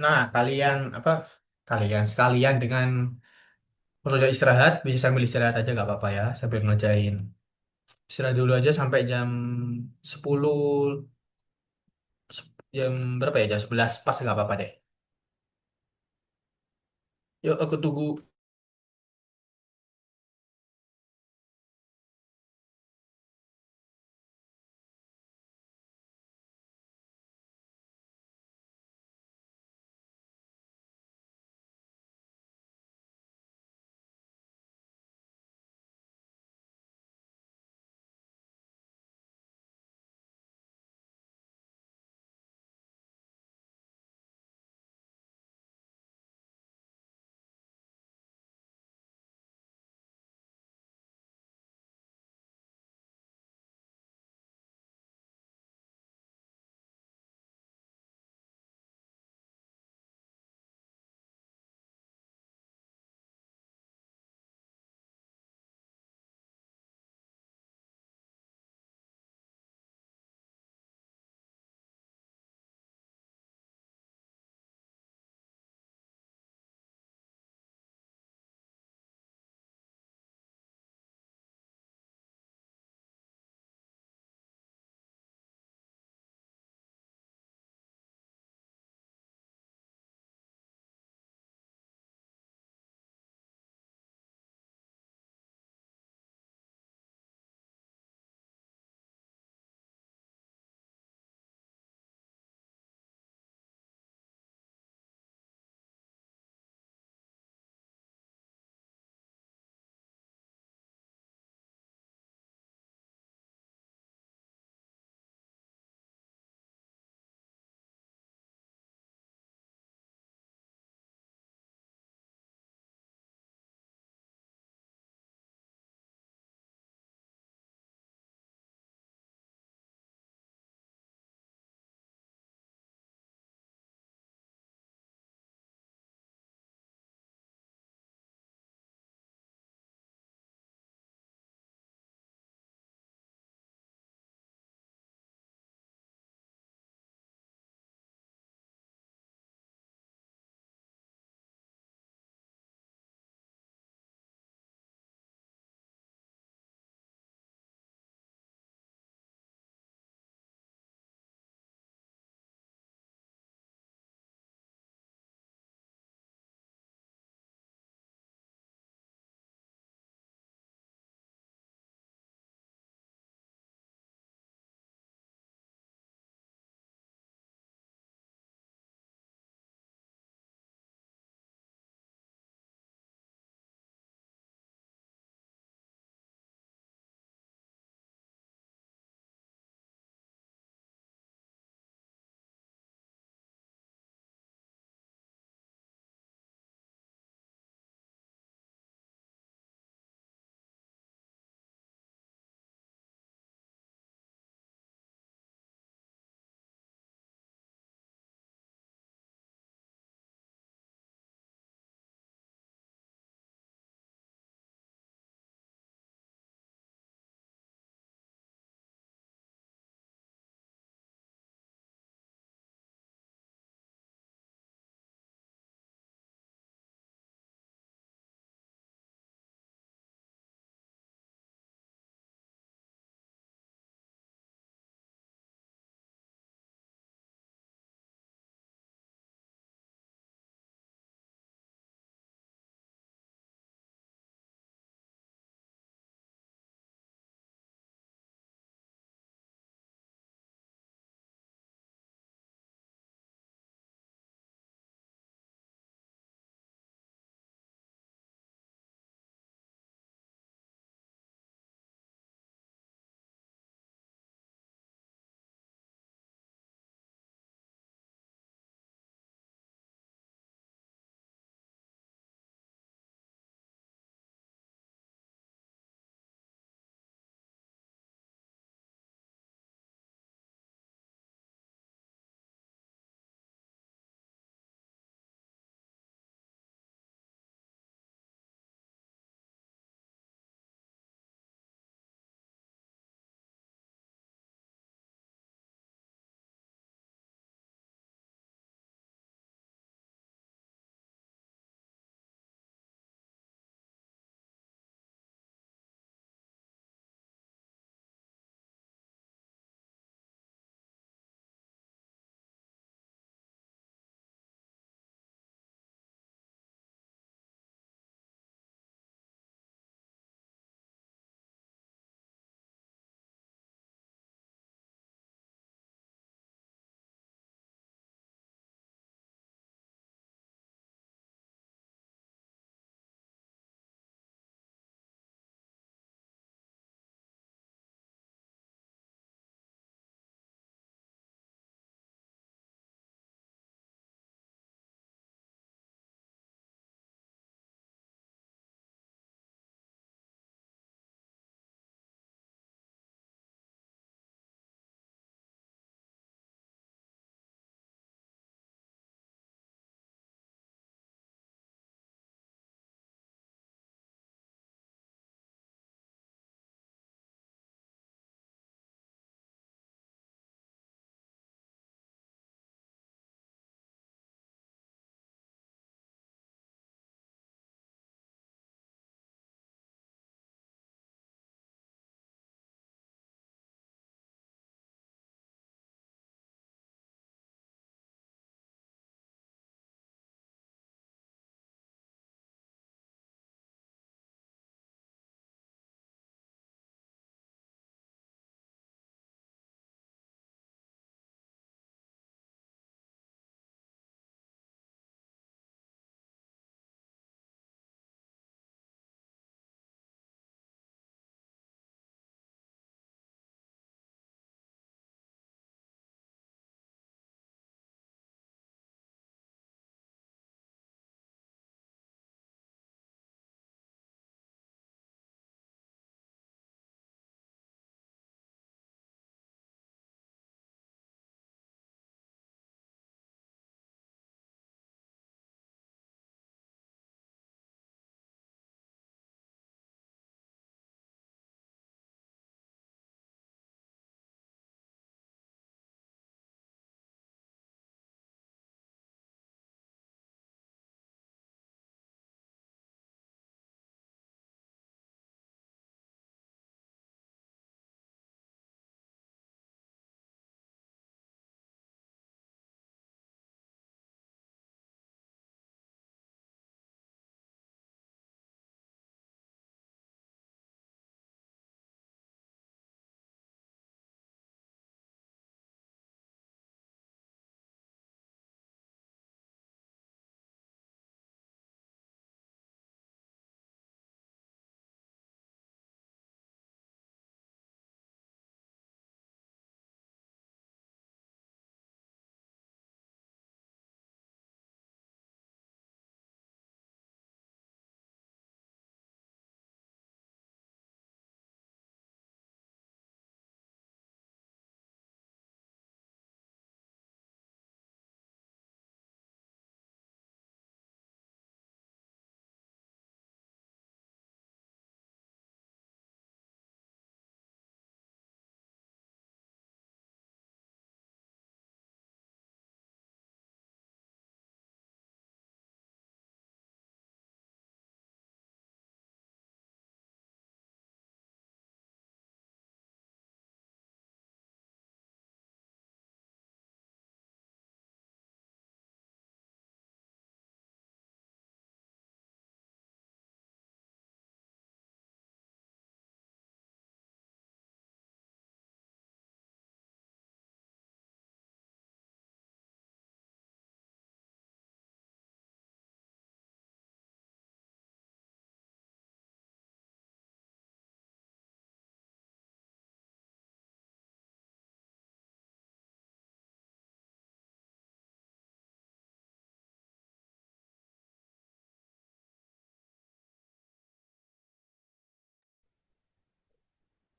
Nah, kalian sekalian dengan waktu istirahat, bisa sambil istirahat aja nggak apa-apa ya, sambil ngerjain. Istirahat dulu aja sampai jam 10, jam berapa ya? Jam 11 pas nggak apa-apa deh. Yuk, aku tunggu.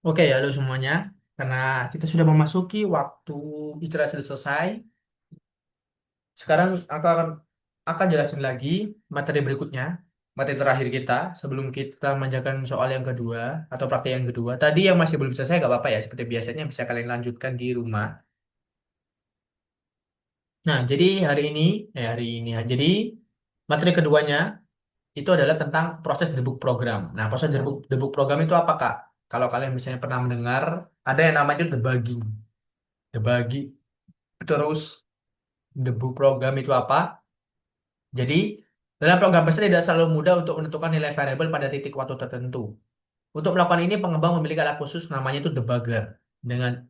Oke ya, halo semuanya. Karena kita sudah memasuki waktu istirahat sudah selesai. Sekarang aku akan jelasin lagi materi berikutnya, materi terakhir kita sebelum kita menjalankan soal yang kedua atau praktik yang kedua. Tadi yang masih belum selesai gak apa-apa ya, seperti biasanya bisa kalian lanjutkan di rumah. Nah, jadi hari ini ya. Jadi materi keduanya itu adalah tentang proses debug program. Nah, proses debug program itu apa, Kak? Kalau kalian misalnya pernah mendengar, ada yang namanya debugging. Debugging. Terus debug program itu apa? Jadi, dalam program besar tidak selalu mudah untuk menentukan nilai variabel pada titik waktu tertentu. Untuk melakukan ini, pengembang memiliki alat khusus namanya itu debugger. Dengan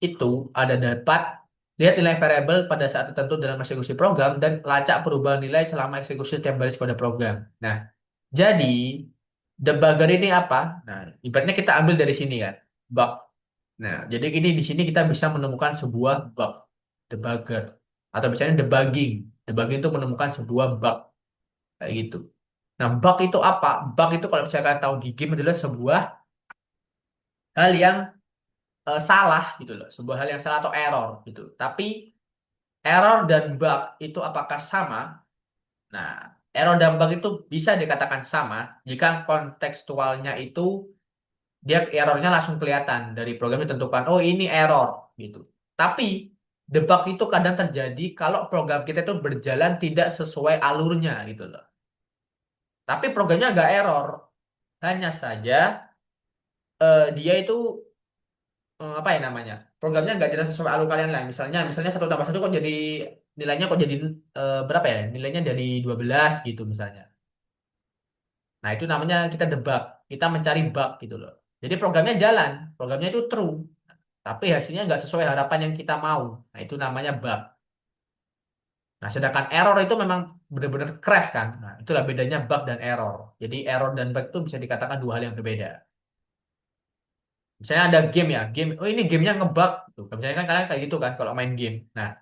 itu, ada dapat lihat nilai variabel pada saat tertentu dalam eksekusi program dan lacak perubahan nilai selama eksekusi setiap baris pada program. Nah, jadi debugger ini apa? Nah, ibaratnya kita ambil dari sini kan, bug. Nah, jadi ini di sini kita bisa menemukan sebuah bug, debugger, atau misalnya debugging. Debugging itu menemukan sebuah bug kayak gitu. Nah, bug itu apa? Bug itu kalau misalkan tahu di game adalah sebuah hal yang salah gitu loh, sebuah hal yang salah atau error gitu. Tapi error dan bug itu apakah sama? Nah, error dan bug itu bisa dikatakan sama jika kontekstualnya itu dia errornya langsung kelihatan dari program ditentukan, oh ini error gitu. Tapi debug itu kadang terjadi kalau program kita itu berjalan tidak sesuai alurnya gitu loh. Tapi programnya nggak error, hanya saja dia itu apa ya namanya? Programnya nggak jelas sesuai alur kalian lah. Misalnya satu tambah satu kok jadi nilainya kok jadi berapa ya? Nilainya dari 12 gitu misalnya. Nah, itu namanya kita debug. Kita mencari bug gitu loh. Jadi programnya jalan, programnya itu true, tapi hasilnya nggak sesuai harapan yang kita mau. Nah, itu namanya bug. Nah, sedangkan error itu memang benar-benar crash kan. Nah, itulah bedanya bug dan error. Jadi error dan bug itu bisa dikatakan dua hal yang berbeda. Misalnya ada game ya, game, oh ini gamenya ngebug. Tuh, misalnya kan kalian kayak gitu kan kalau main game. Nah,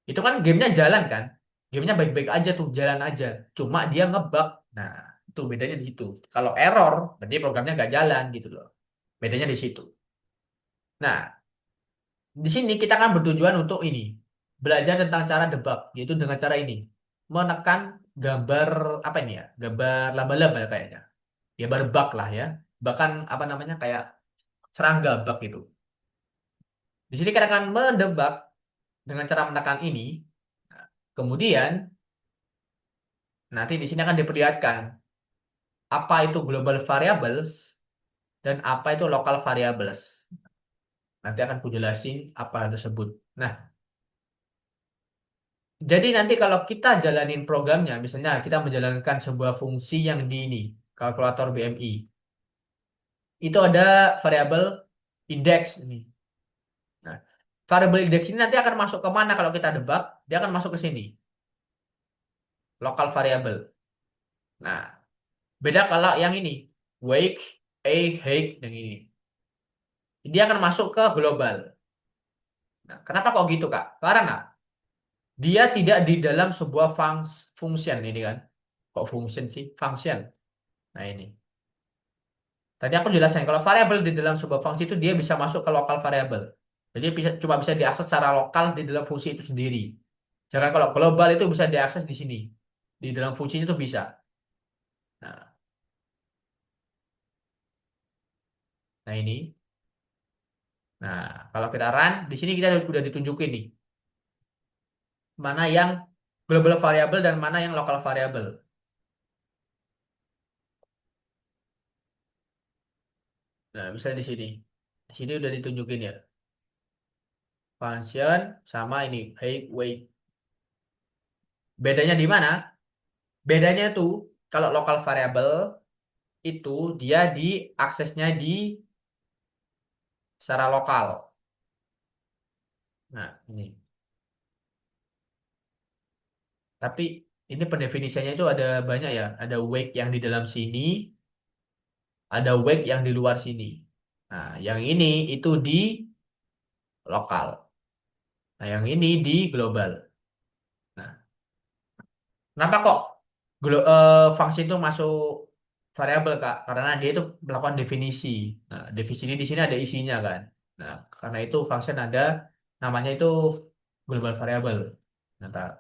itu kan gamenya jalan kan. Gamenya baik-baik aja tuh, jalan aja. Cuma dia ngebug. Nah, itu bedanya di situ. Kalau error, berarti programnya nggak jalan gitu loh. Bedanya di situ. Nah, di sini kita akan bertujuan untuk ini. Belajar tentang cara debug, yaitu dengan cara ini. Menekan gambar, apa ini ya? Gambar laba-laba ya kayaknya. Gambar bug lah ya. Bahkan apa namanya kayak serangga bug itu. Di sini kita akan mendebug dengan cara menekan ini. Nah, kemudian nanti di sini akan diperlihatkan apa itu global variables dan apa itu local variables. Nanti akan kujelasin apa hal tersebut. Nah, jadi nanti kalau kita jalanin programnya, misalnya kita menjalankan sebuah fungsi yang di ini, kalkulator BMI, itu ada variabel indeks ini. Nah, variabel indeks ini nanti akan masuk ke mana kalau kita debug? Dia akan masuk ke sini, lokal variabel. Nah, beda kalau yang ini, wake, height, yang ini. Dia akan masuk ke global. Nah, kenapa kok gitu, Kak? Karena dia tidak di dalam sebuah function ini kan. Kok function sih? Function. Nah, ini. Tadi aku jelasin, kalau variabel di dalam sebuah fungsi itu dia bisa masuk ke lokal variabel. Jadi cuma bisa diakses secara lokal di dalam fungsi itu sendiri. Sedangkan kalau global itu bisa diakses di sini. Di dalam fungsinya itu bisa. Nah, nah ini. Nah, kalau kita run, di sini kita udah ditunjukin nih. Mana yang global variabel dan mana yang lokal variabel. Nah, misalnya di sini. Di sini udah ditunjukin ya. Function sama ini, height, weight. Bedanya di mana? Bedanya itu kalau lokal variabel itu dia diaksesnya di secara lokal. Nah, ini. Tapi ini pendefinisiannya itu ada banyak ya. Ada wake yang di dalam sini, ada wake yang di luar sini. Nah, yang ini itu di lokal. Nah, yang ini di global. Nah, kenapa kok fungsi itu masuk? variabel Kak, karena dia itu melakukan definisi. Nah, definisi di sini ada isinya kan. Nah, karena itu function ada namanya itu global variable. Nah,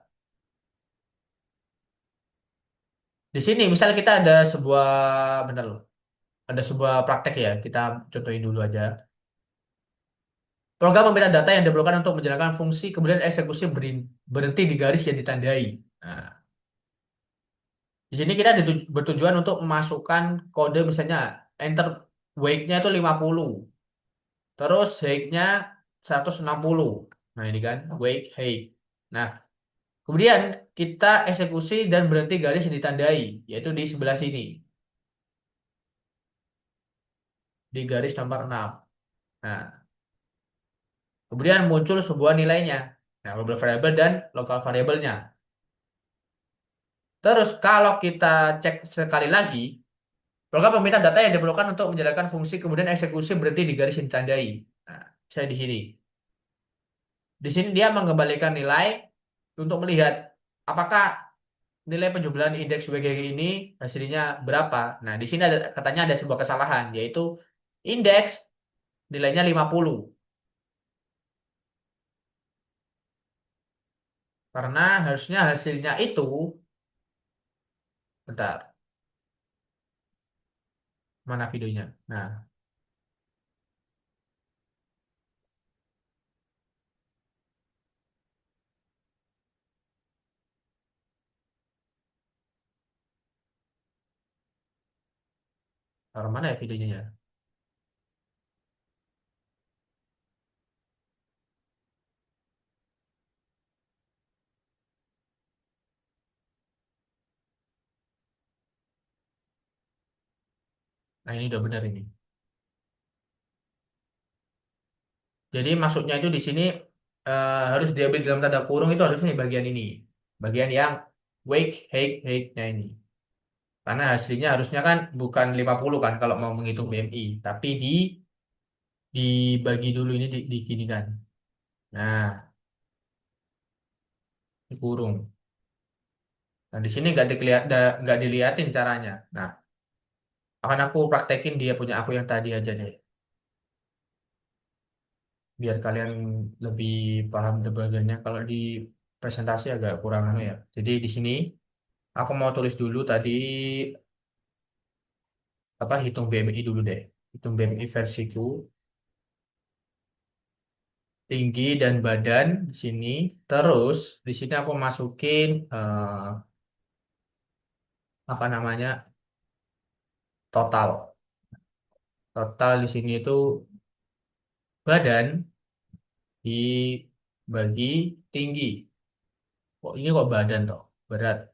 di sini misalnya kita ada sebuah bentar loh, ada sebuah praktek ya, kita contohin dulu aja. Program meminta data yang diperlukan untuk menjalankan fungsi, kemudian eksekusi berhenti di garis yang ditandai. Nah, di sini kita bertujuan untuk memasukkan kode misalnya enter wake-nya itu 50, terus hake-nya 160. Nah, ini kan wake hake. Nah, kemudian kita eksekusi dan berhenti garis yang ditandai, yaitu di sebelah sini, di garis nomor 6. Nah, kemudian muncul sebuah nilainya. Nah, global variable dan local variable-nya. Terus kalau kita cek sekali lagi, program meminta data yang diperlukan untuk menjalankan fungsi kemudian eksekusi berhenti di garis yang ditandai. Nah, saya di sini. Di sini dia mengembalikan nilai untuk melihat apakah nilai penjumlahan indeks WGG ini hasilnya berapa. Nah, di sini ada katanya ada sebuah kesalahan yaitu indeks nilainya 50. Karena harusnya hasilnya itu bentar, mana videonya? Nah, mana ya videonya? Nah, ini udah benar ini. Jadi maksudnya itu di sini harus diambil dalam tanda kurung itu harusnya di bagian ini. Bagian yang wake, hake, hake-nya ini. Karena hasilnya harusnya kan bukan 50 kan kalau mau menghitung BMI. Tapi dibagi dulu ini di gini kan. Nah, dikurung. Nah, di sini nggak dilihatin caranya. Nah, akan aku praktekin dia punya aku yang tadi aja deh. Biar kalian lebih paham debagannya. Kalau di presentasi agak kurang anu ya. Jadi di sini aku mau tulis dulu tadi apa hitung BMI dulu deh. Hitung BMI versiku, tinggi dan badan di sini. Terus di sini aku masukin apa namanya total. Total di sini itu badan dibagi tinggi. Kok ini kok badan toh? Berat.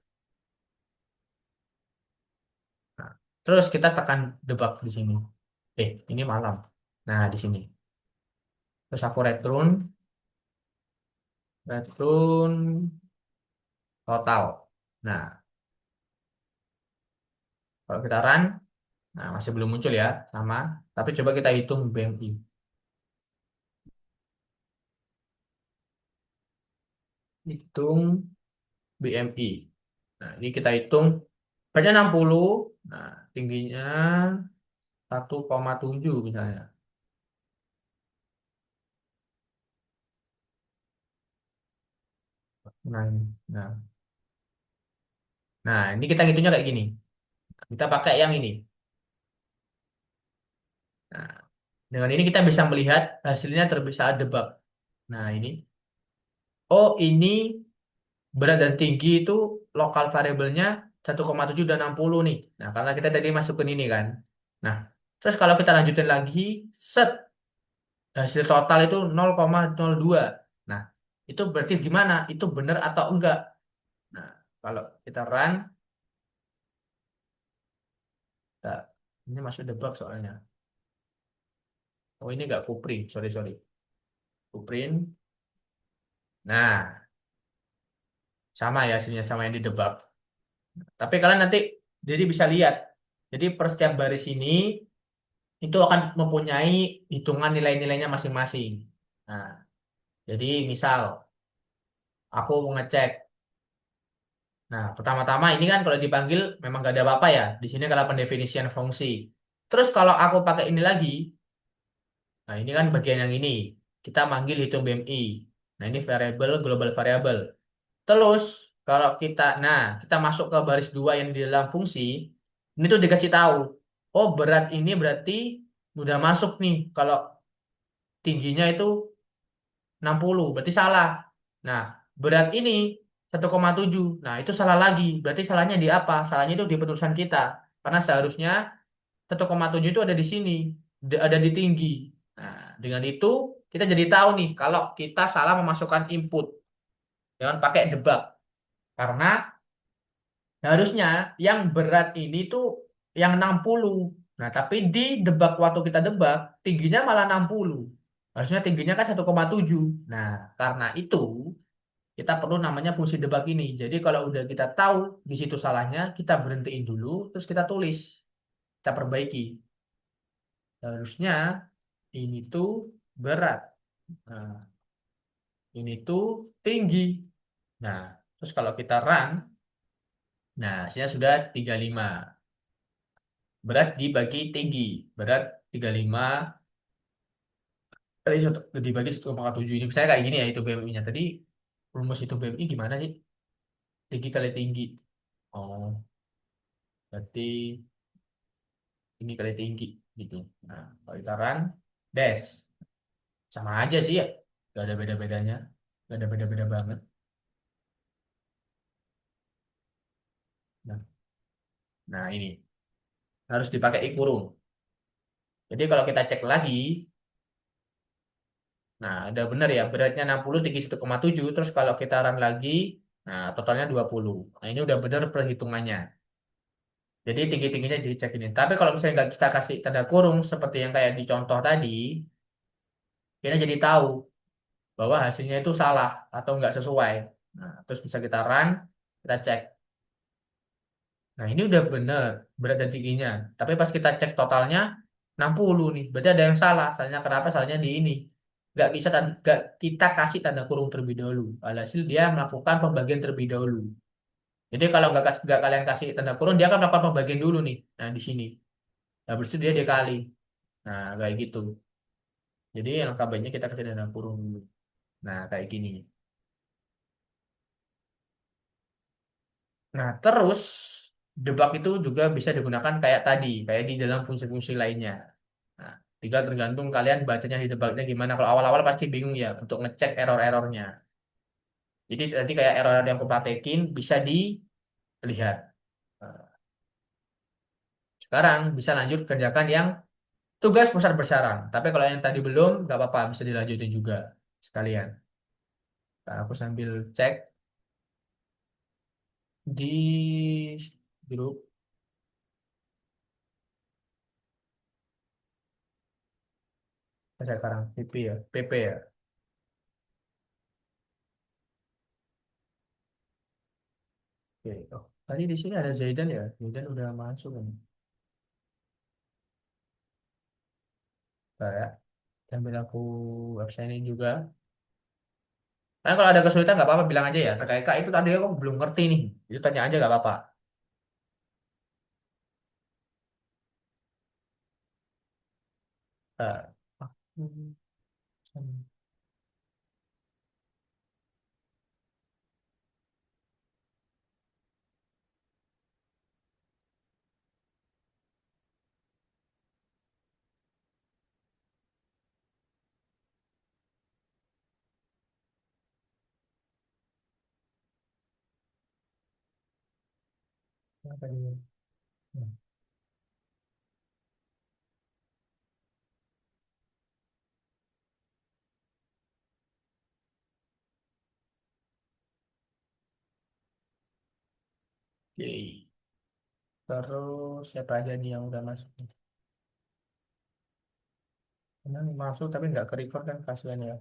Nah, terus kita tekan debug di sini. Ini malam. Nah, di sini. Terus aku return total. Nah, kalau kita run, nah masih belum muncul ya, sama. Tapi coba kita hitung BMI. Hitung BMI. Nah, ini kita hitung. Beratnya 60. Nah, tingginya 1,7 misalnya. Nah, nah, nah, ini kita hitungnya kayak gini. Kita pakai yang ini. Nah, dengan ini kita bisa melihat hasilnya terpisah debug. Nah, ini. Oh, ini berat dan tinggi itu lokal variabelnya 1,7 dan 60 nih. Nah, karena kita tadi masukin ini kan. Nah, terus kalau kita lanjutin lagi, set hasil total itu 0,02. Nah, itu berarti gimana? Itu benar atau enggak? Nah, kalau kita run, nah, ini masuk debug soalnya. Oh, ini enggak kuprint, sorry sorry. Kuprint. Nah, sama ya hasilnya sama yang di debug. Tapi kalian nanti jadi bisa lihat. Jadi per setiap baris ini itu akan mempunyai hitungan nilai-nilainya masing-masing. Nah, jadi misal aku mau ngecek Nah, pertama-tama ini kan kalau dipanggil memang gak ada apa-apa ya. Di sini kalau pendefinisian fungsi. Terus kalau aku pakai ini lagi, nah ini kan bagian yang ini. Kita manggil hitung BMI. Nah, ini variable, global variable. Terus kalau kita masuk ke baris dua yang di dalam fungsi, ini tuh dikasih tahu. Oh, berat ini berarti udah masuk nih. Kalau tingginya itu 60 berarti salah. Nah, berat ini 1,7. Nah, itu salah lagi. Berarti salahnya di apa? Salahnya itu di penulisan kita. Karena seharusnya 1,7 itu ada di sini, ada di tinggi. Nah, dengan itu kita jadi tahu nih kalau kita salah memasukkan input. Jangan pakai debug. Karena harusnya yang berat ini tuh yang 60. Nah, tapi di debug waktu kita debug, tingginya malah 60. Harusnya tingginya kan 1,7. Nah, karena itu kita perlu namanya fungsi debug ini. Jadi kalau udah kita tahu di situ salahnya, kita berhentiin dulu, terus kita tulis, kita perbaiki. Harusnya ini tuh berat. Nah, ini tuh tinggi. Nah, terus kalau kita run, nah hasilnya sudah 35. Berat dibagi tinggi. Berat 35 kali dibagi 1,7. Ini misalnya kayak gini ya itu BMI-nya. Tadi rumus itu BMI gimana sih? Tinggi kali tinggi. Oh, berarti ini kali tinggi gitu. Nah, kalau kita run, dash. Sama aja sih ya. Gak ada beda-bedanya. Gak ada beda-beda banget. Nah, nah ini harus dipakai I kurung. Jadi kalau kita cek lagi, nah udah benar ya beratnya 60 tinggi 1,7. Terus kalau kita run lagi, nah totalnya 20. Nah ini udah benar perhitungannya. Jadi tinggi-tingginya dicek ini. Tapi kalau misalnya nggak kita kasih tanda kurung seperti yang kayak di contoh tadi, kita jadi tahu bahwa hasilnya itu salah atau nggak sesuai. Nah, terus bisa kita run, kita cek. Nah, ini udah bener berat dan tingginya. Tapi pas kita cek totalnya 60 nih. Berarti ada yang salah. Salahnya kenapa? Salahnya di ini. Nggak kita kasih tanda kurung terlebih dahulu. Alhasil dia melakukan pembagian terlebih dahulu. Jadi kalau nggak kalian kasih tanda kurung, dia akan melakukan pembagian dulu nih. Nah, di sini. Nah, habis itu dia dikali. Nah, kayak gitu. Jadi yang baiknya kita kasih tanda kurung dulu. Nah, kayak gini. Nah, terus debug itu juga bisa digunakan kayak tadi, kayak di dalam fungsi-fungsi lainnya. Nah, tinggal tergantung kalian bacanya di debugnya gimana. Kalau awal-awal pasti bingung ya untuk ngecek error-errornya. Jadi nanti kayak error yang aku praktekin bisa dilihat. Nah, sekarang bisa lanjut kerjakan yang tugas besar-besaran. Tapi kalau yang tadi belum, nggak apa-apa, bisa dilanjutin juga sekalian. Nah, aku sambil cek di grup saya sekarang PP ya, PP ya. Oke. Oh, tadi di sini ada Zaidan ya. Zaidan udah masuk kan. Bentar ya. Sambil aku absenin juga. Nah, kalau ada kesulitan nggak apa-apa bilang aja ya. Terkait Kak itu tadi aku belum ngerti nih. Itu tanya aja nggak apa-apa. Bentar. Hmm, apa ini? Hmm, Oke. Terus siapa aja nih yang udah masuk? Emang masuk tapi nggak ke record kan kasihan ya.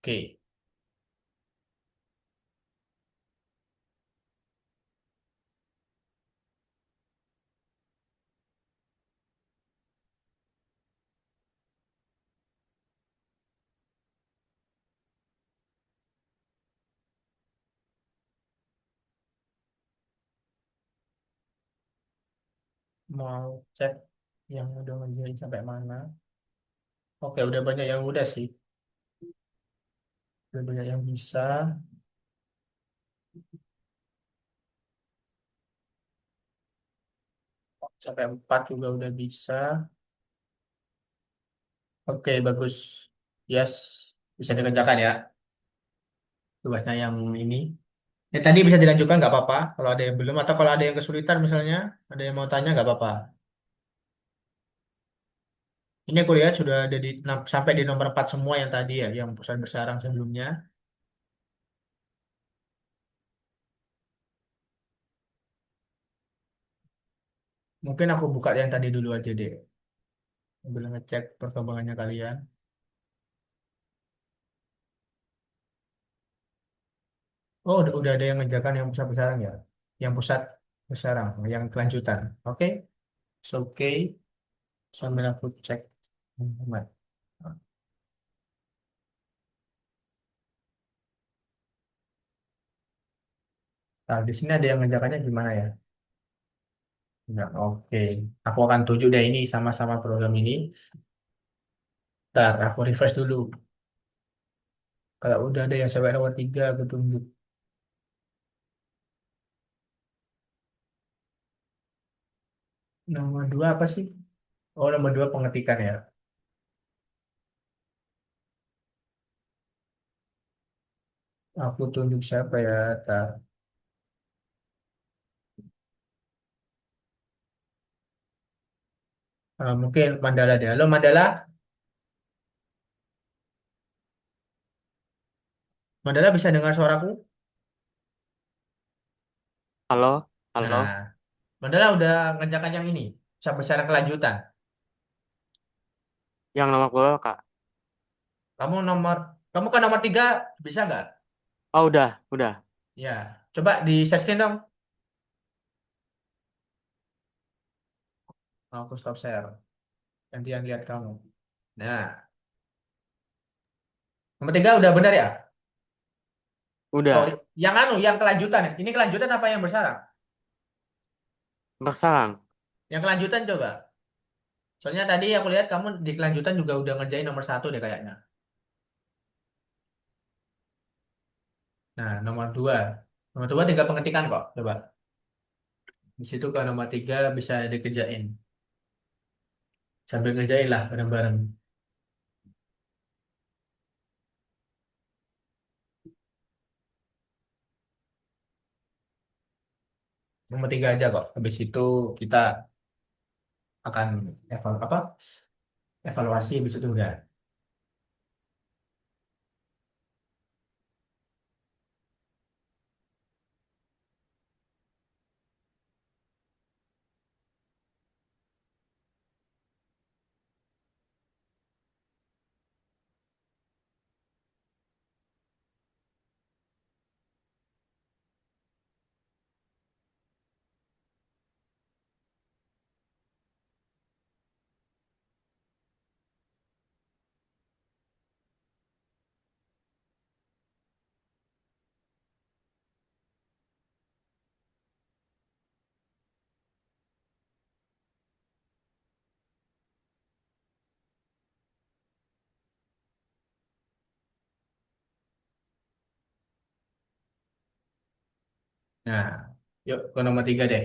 Oke. mau cek yang udah ngerjain sampai mana. Oke, udah banyak yang udah sih. Udah banyak yang bisa. Sampai 4 juga udah bisa. Oke, bagus. Yes, bisa dikerjakan ya. Tugasnya yang ini. Ini tadi bisa dilanjutkan nggak apa-apa. Kalau ada yang belum atau kalau ada yang kesulitan misalnya, ada yang mau tanya nggak apa-apa. Ini aku lihat sudah ada sampai di nomor 4 semua yang tadi ya, yang pesan bersarang sebelumnya. Mungkin aku buka yang tadi dulu aja deh. Sambil ngecek perkembangannya kalian. Oh, udah ada yang ngerjakan yang pusat bersarang ya. Yang pusat bersarang, yang kelanjutan. Oke, it's okay. Sambil aku cek. Muhammad. Nah, di sini ada yang ngerjakannya gimana ya? Nah, oke. Aku akan tunjuk deh ini sama-sama program ini. Ntar aku refresh dulu. Kalau udah ada yang sampai nomor 3, aku tunjuk. Nomor 2 apa sih? Oh, nomor 2 pengetikan ya. Aku tunjuk siapa ya? Ntar. Mungkin Mandala deh. Halo Mandala. Mandala bisa dengar suaraku? Halo, Nah, halo. Mandala udah ngerjakan yang ini. Sampai secara kelanjutan. Yang nomor berapa, Kak? Kamu nomor, kamu kan nomor 3 bisa nggak? Oh, udah. Ya, coba di share screen dong. Aku stop share. Gantian lihat kamu. Nah, nomor 3 udah benar ya? Oh, Udah. yang yang kelanjutan ya. Ini kelanjutan apa yang bersarang? Bersarang. Yang kelanjutan coba. Soalnya tadi aku lihat kamu di kelanjutan juga udah ngerjain nomor 1 deh kayaknya. Nah, nomor 2. Nomor 2 tinggal pengetikan kok. Coba. Di situ ke nomor 3 bisa dikerjain. Sambil ngerjain lah bareng-bareng. Nomor 3 aja kok. Habis itu kita akan evaluasi habis itu udah. Nah, yuk ke nomor 3 deh.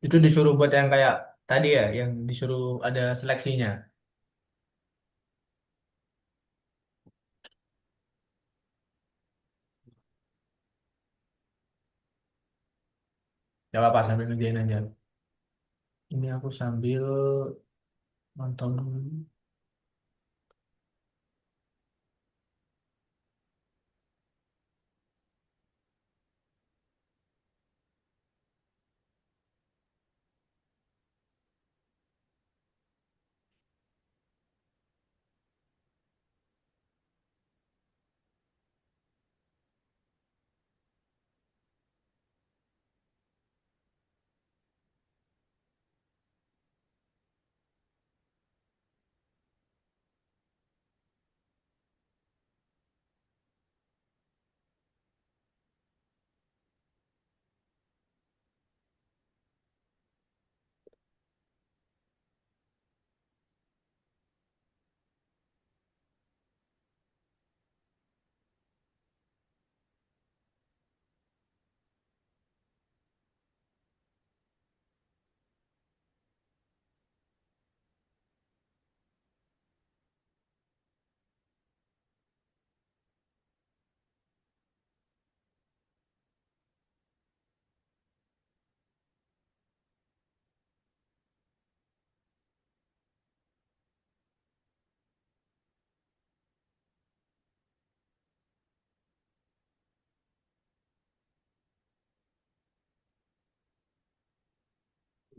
Itu disuruh buat yang kayak tadi ya, yang disuruh ada seleksinya. Gak apa-apa sambil ngerjain aja. Ini aku sambil nonton dulu.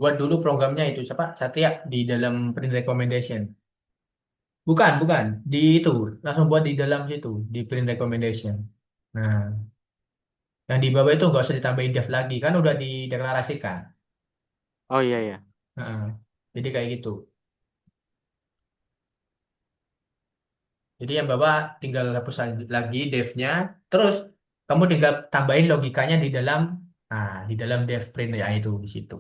buat dulu programnya itu siapa? Satria di dalam print recommendation. Bukan, bukan. Di itu langsung buat di dalam situ di print recommendation. Nah, yang di bawah itu nggak usah ditambahin def lagi kan udah dideklarasikan. Oh iya iya. Heeh. Jadi kayak gitu. Jadi yang bawah tinggal hapus lagi devnya, terus kamu tinggal tambahin logikanya di dalam, nah di dalam dev print ya itu di situ.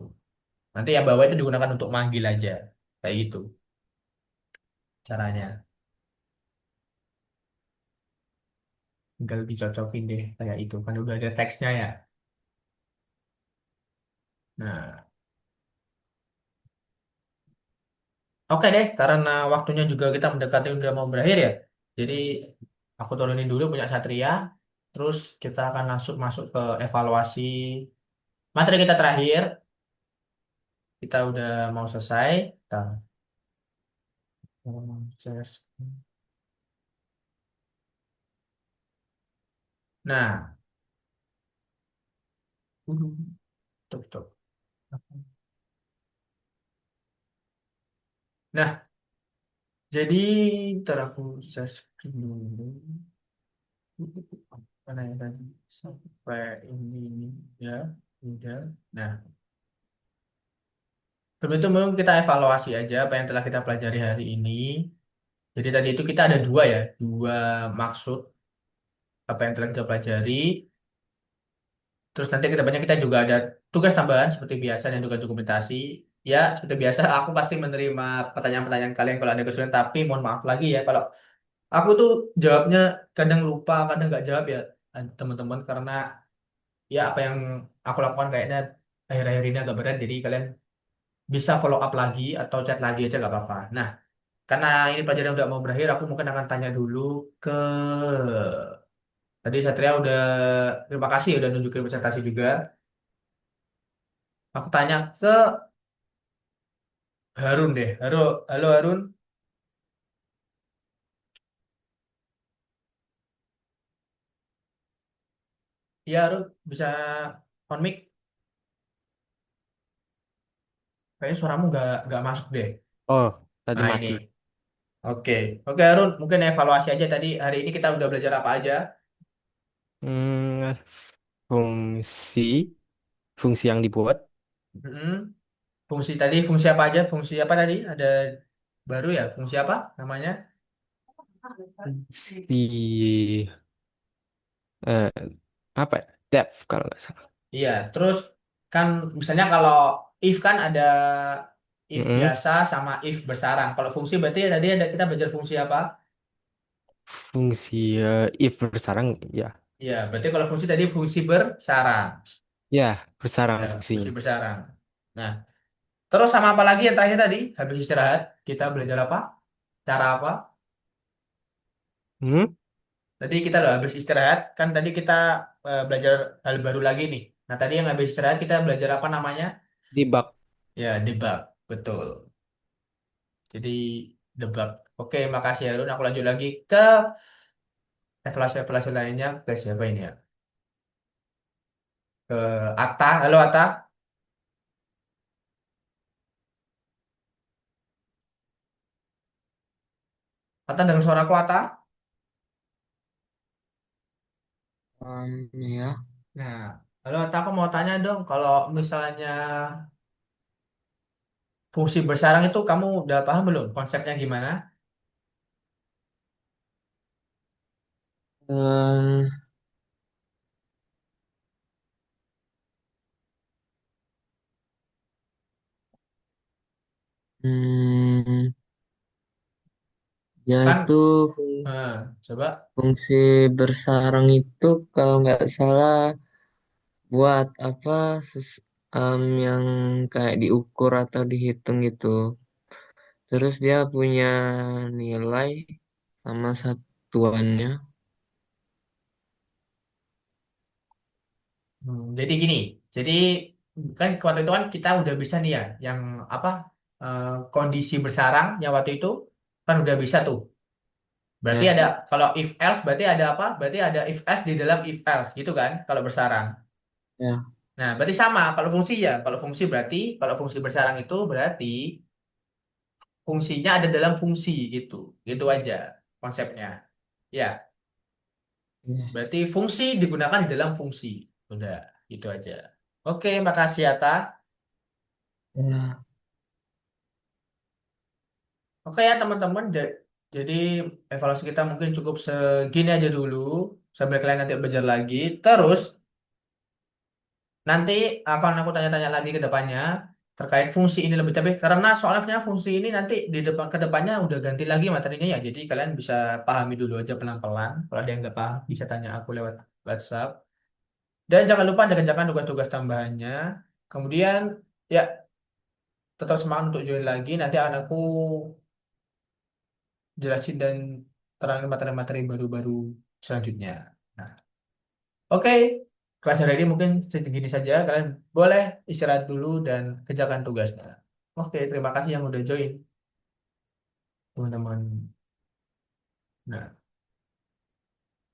Nanti yang bawah itu digunakan untuk manggil aja, kayak gitu caranya. Tinggal dicocokin deh kayak itu, kan udah ada teksnya ya. Nah, oke deh, karena waktunya juga kita mendekati udah mau berakhir ya. Jadi aku turunin dulu punya Satria, terus kita akan langsung masuk ke evaluasi materi kita terakhir. Kita udah mau selesai. Kita Nah, stop, stop. Nah, jadi ntar aku share screen dulu. Mana ya tadi? Sampai ini ya, udah. Nah, sebelum itu memang kita evaluasi aja apa yang telah kita pelajari hari ini. Jadi tadi itu kita ada dua ya, dua maksud apa yang telah kita pelajari. Terus nanti ke depannya kita juga ada tugas tambahan seperti biasa dan tugas dokumentasi. Ya, seperti biasa aku pasti menerima pertanyaan-pertanyaan kalian kalau ada kesulitan, tapi mohon maaf lagi ya kalau aku tuh jawabnya kadang lupa, kadang nggak jawab ya teman-teman karena ya apa yang aku lakukan kayaknya akhir-akhir ini agak berat jadi kalian bisa follow up lagi atau chat lagi aja nggak apa-apa. Nah, karena ini pelajaran udah mau berakhir, aku mungkin akan tanya dulu ke tadi Satria udah terima kasih udah nunjukin presentasi juga. Aku tanya ke Harun deh. Halo, halo Harun. Iya Harun bisa on mic. Kayaknya suaramu nggak masuk deh. Oh, tadi Nah ini. mati. Oke, oke Harun. Mungkin evaluasi aja tadi hari ini kita udah belajar apa aja. Hmm, fungsi, fungsi yang dibuat, Mm-mm. Fungsi tadi, fungsi apa aja? Fungsi apa tadi? Ada baru ya? Fungsi apa namanya? si eh, apa? Ya? Depth kalau nggak salah. Iya. Terus kan misalnya kalau if kan ada if Mm-mm. biasa sama if bersarang. Kalau fungsi berarti tadi ada kita belajar fungsi apa? Fungsi if bersarang, ya, Iya. Berarti kalau fungsi tadi fungsi bersarang. ya bersarang Ya, fungsi fungsinya. bersarang. Nah, terus sama apa lagi yang terakhir tadi? Habis istirahat, kita belajar apa? Cara apa? Hmm? Tadi kita loh habis istirahat, kan tadi kita belajar hal baru lagi nih. Nah, tadi yang habis istirahat kita belajar apa namanya? Debug. Ya, debug. Betul. Jadi, debug. Oke, makasih Harun. Aku lanjut lagi ke evaluasi-evaluasi lainnya. Ke siapa ini ya? Ke Atta. Halo Atta. Atta dengar suaraku Atta? Ya, Nah, halo Atta, aku mau tanya dong. Kalau misalnya fungsi bersarang itu kamu udah paham belum konsepnya gimana? em, hmm, ya Kan, itu coba. fungsi bersarang itu kalau nggak salah buat apa yang kayak diukur atau dihitung gitu. Terus dia punya nilai sama satuannya. Jadi gini, jadi kan waktu itu kan kita udah bisa nih ya, yang apa kondisi bersarang yang waktu itu kan udah bisa tuh. Berarti Ya, ada kalau if else berarti ada apa? Berarti ada if else di dalam if else gitu kan kalau bersarang. ya, Nah, berarti sama kalau fungsi ya. Kalau fungsi bersarang itu berarti fungsinya ada dalam fungsi gitu. Gitu aja konsepnya. Ya, Ya, berarti fungsi digunakan di dalam fungsi. Udah, gitu aja. Oke, makasih Ata. ya, Oke ya teman-teman. Jadi evaluasi kita mungkin cukup segini aja dulu. Sambil kalian nanti belajar lagi. Terus nanti akan aku tanya-tanya lagi ke depannya terkait fungsi ini lebih tapi karena soalnya fungsi ini nanti di depan ke depannya udah ganti lagi materinya ya. Jadi kalian bisa pahami dulu aja pelan-pelan. Kalau ada yang nggak paham bisa tanya aku lewat WhatsApp. Dan jangan lupa kerjakan tugas-tugas tambahannya. Kemudian ya tetap semangat untuk join lagi. Nanti akan aku jelasin dan terangin materi-materi baru-baru selanjutnya. Nah, oke, kelas hari ini mungkin segini saja. Kalian boleh istirahat dulu dan kerjakan tugasnya. Oke, terima kasih yang udah join, teman-teman. Nah.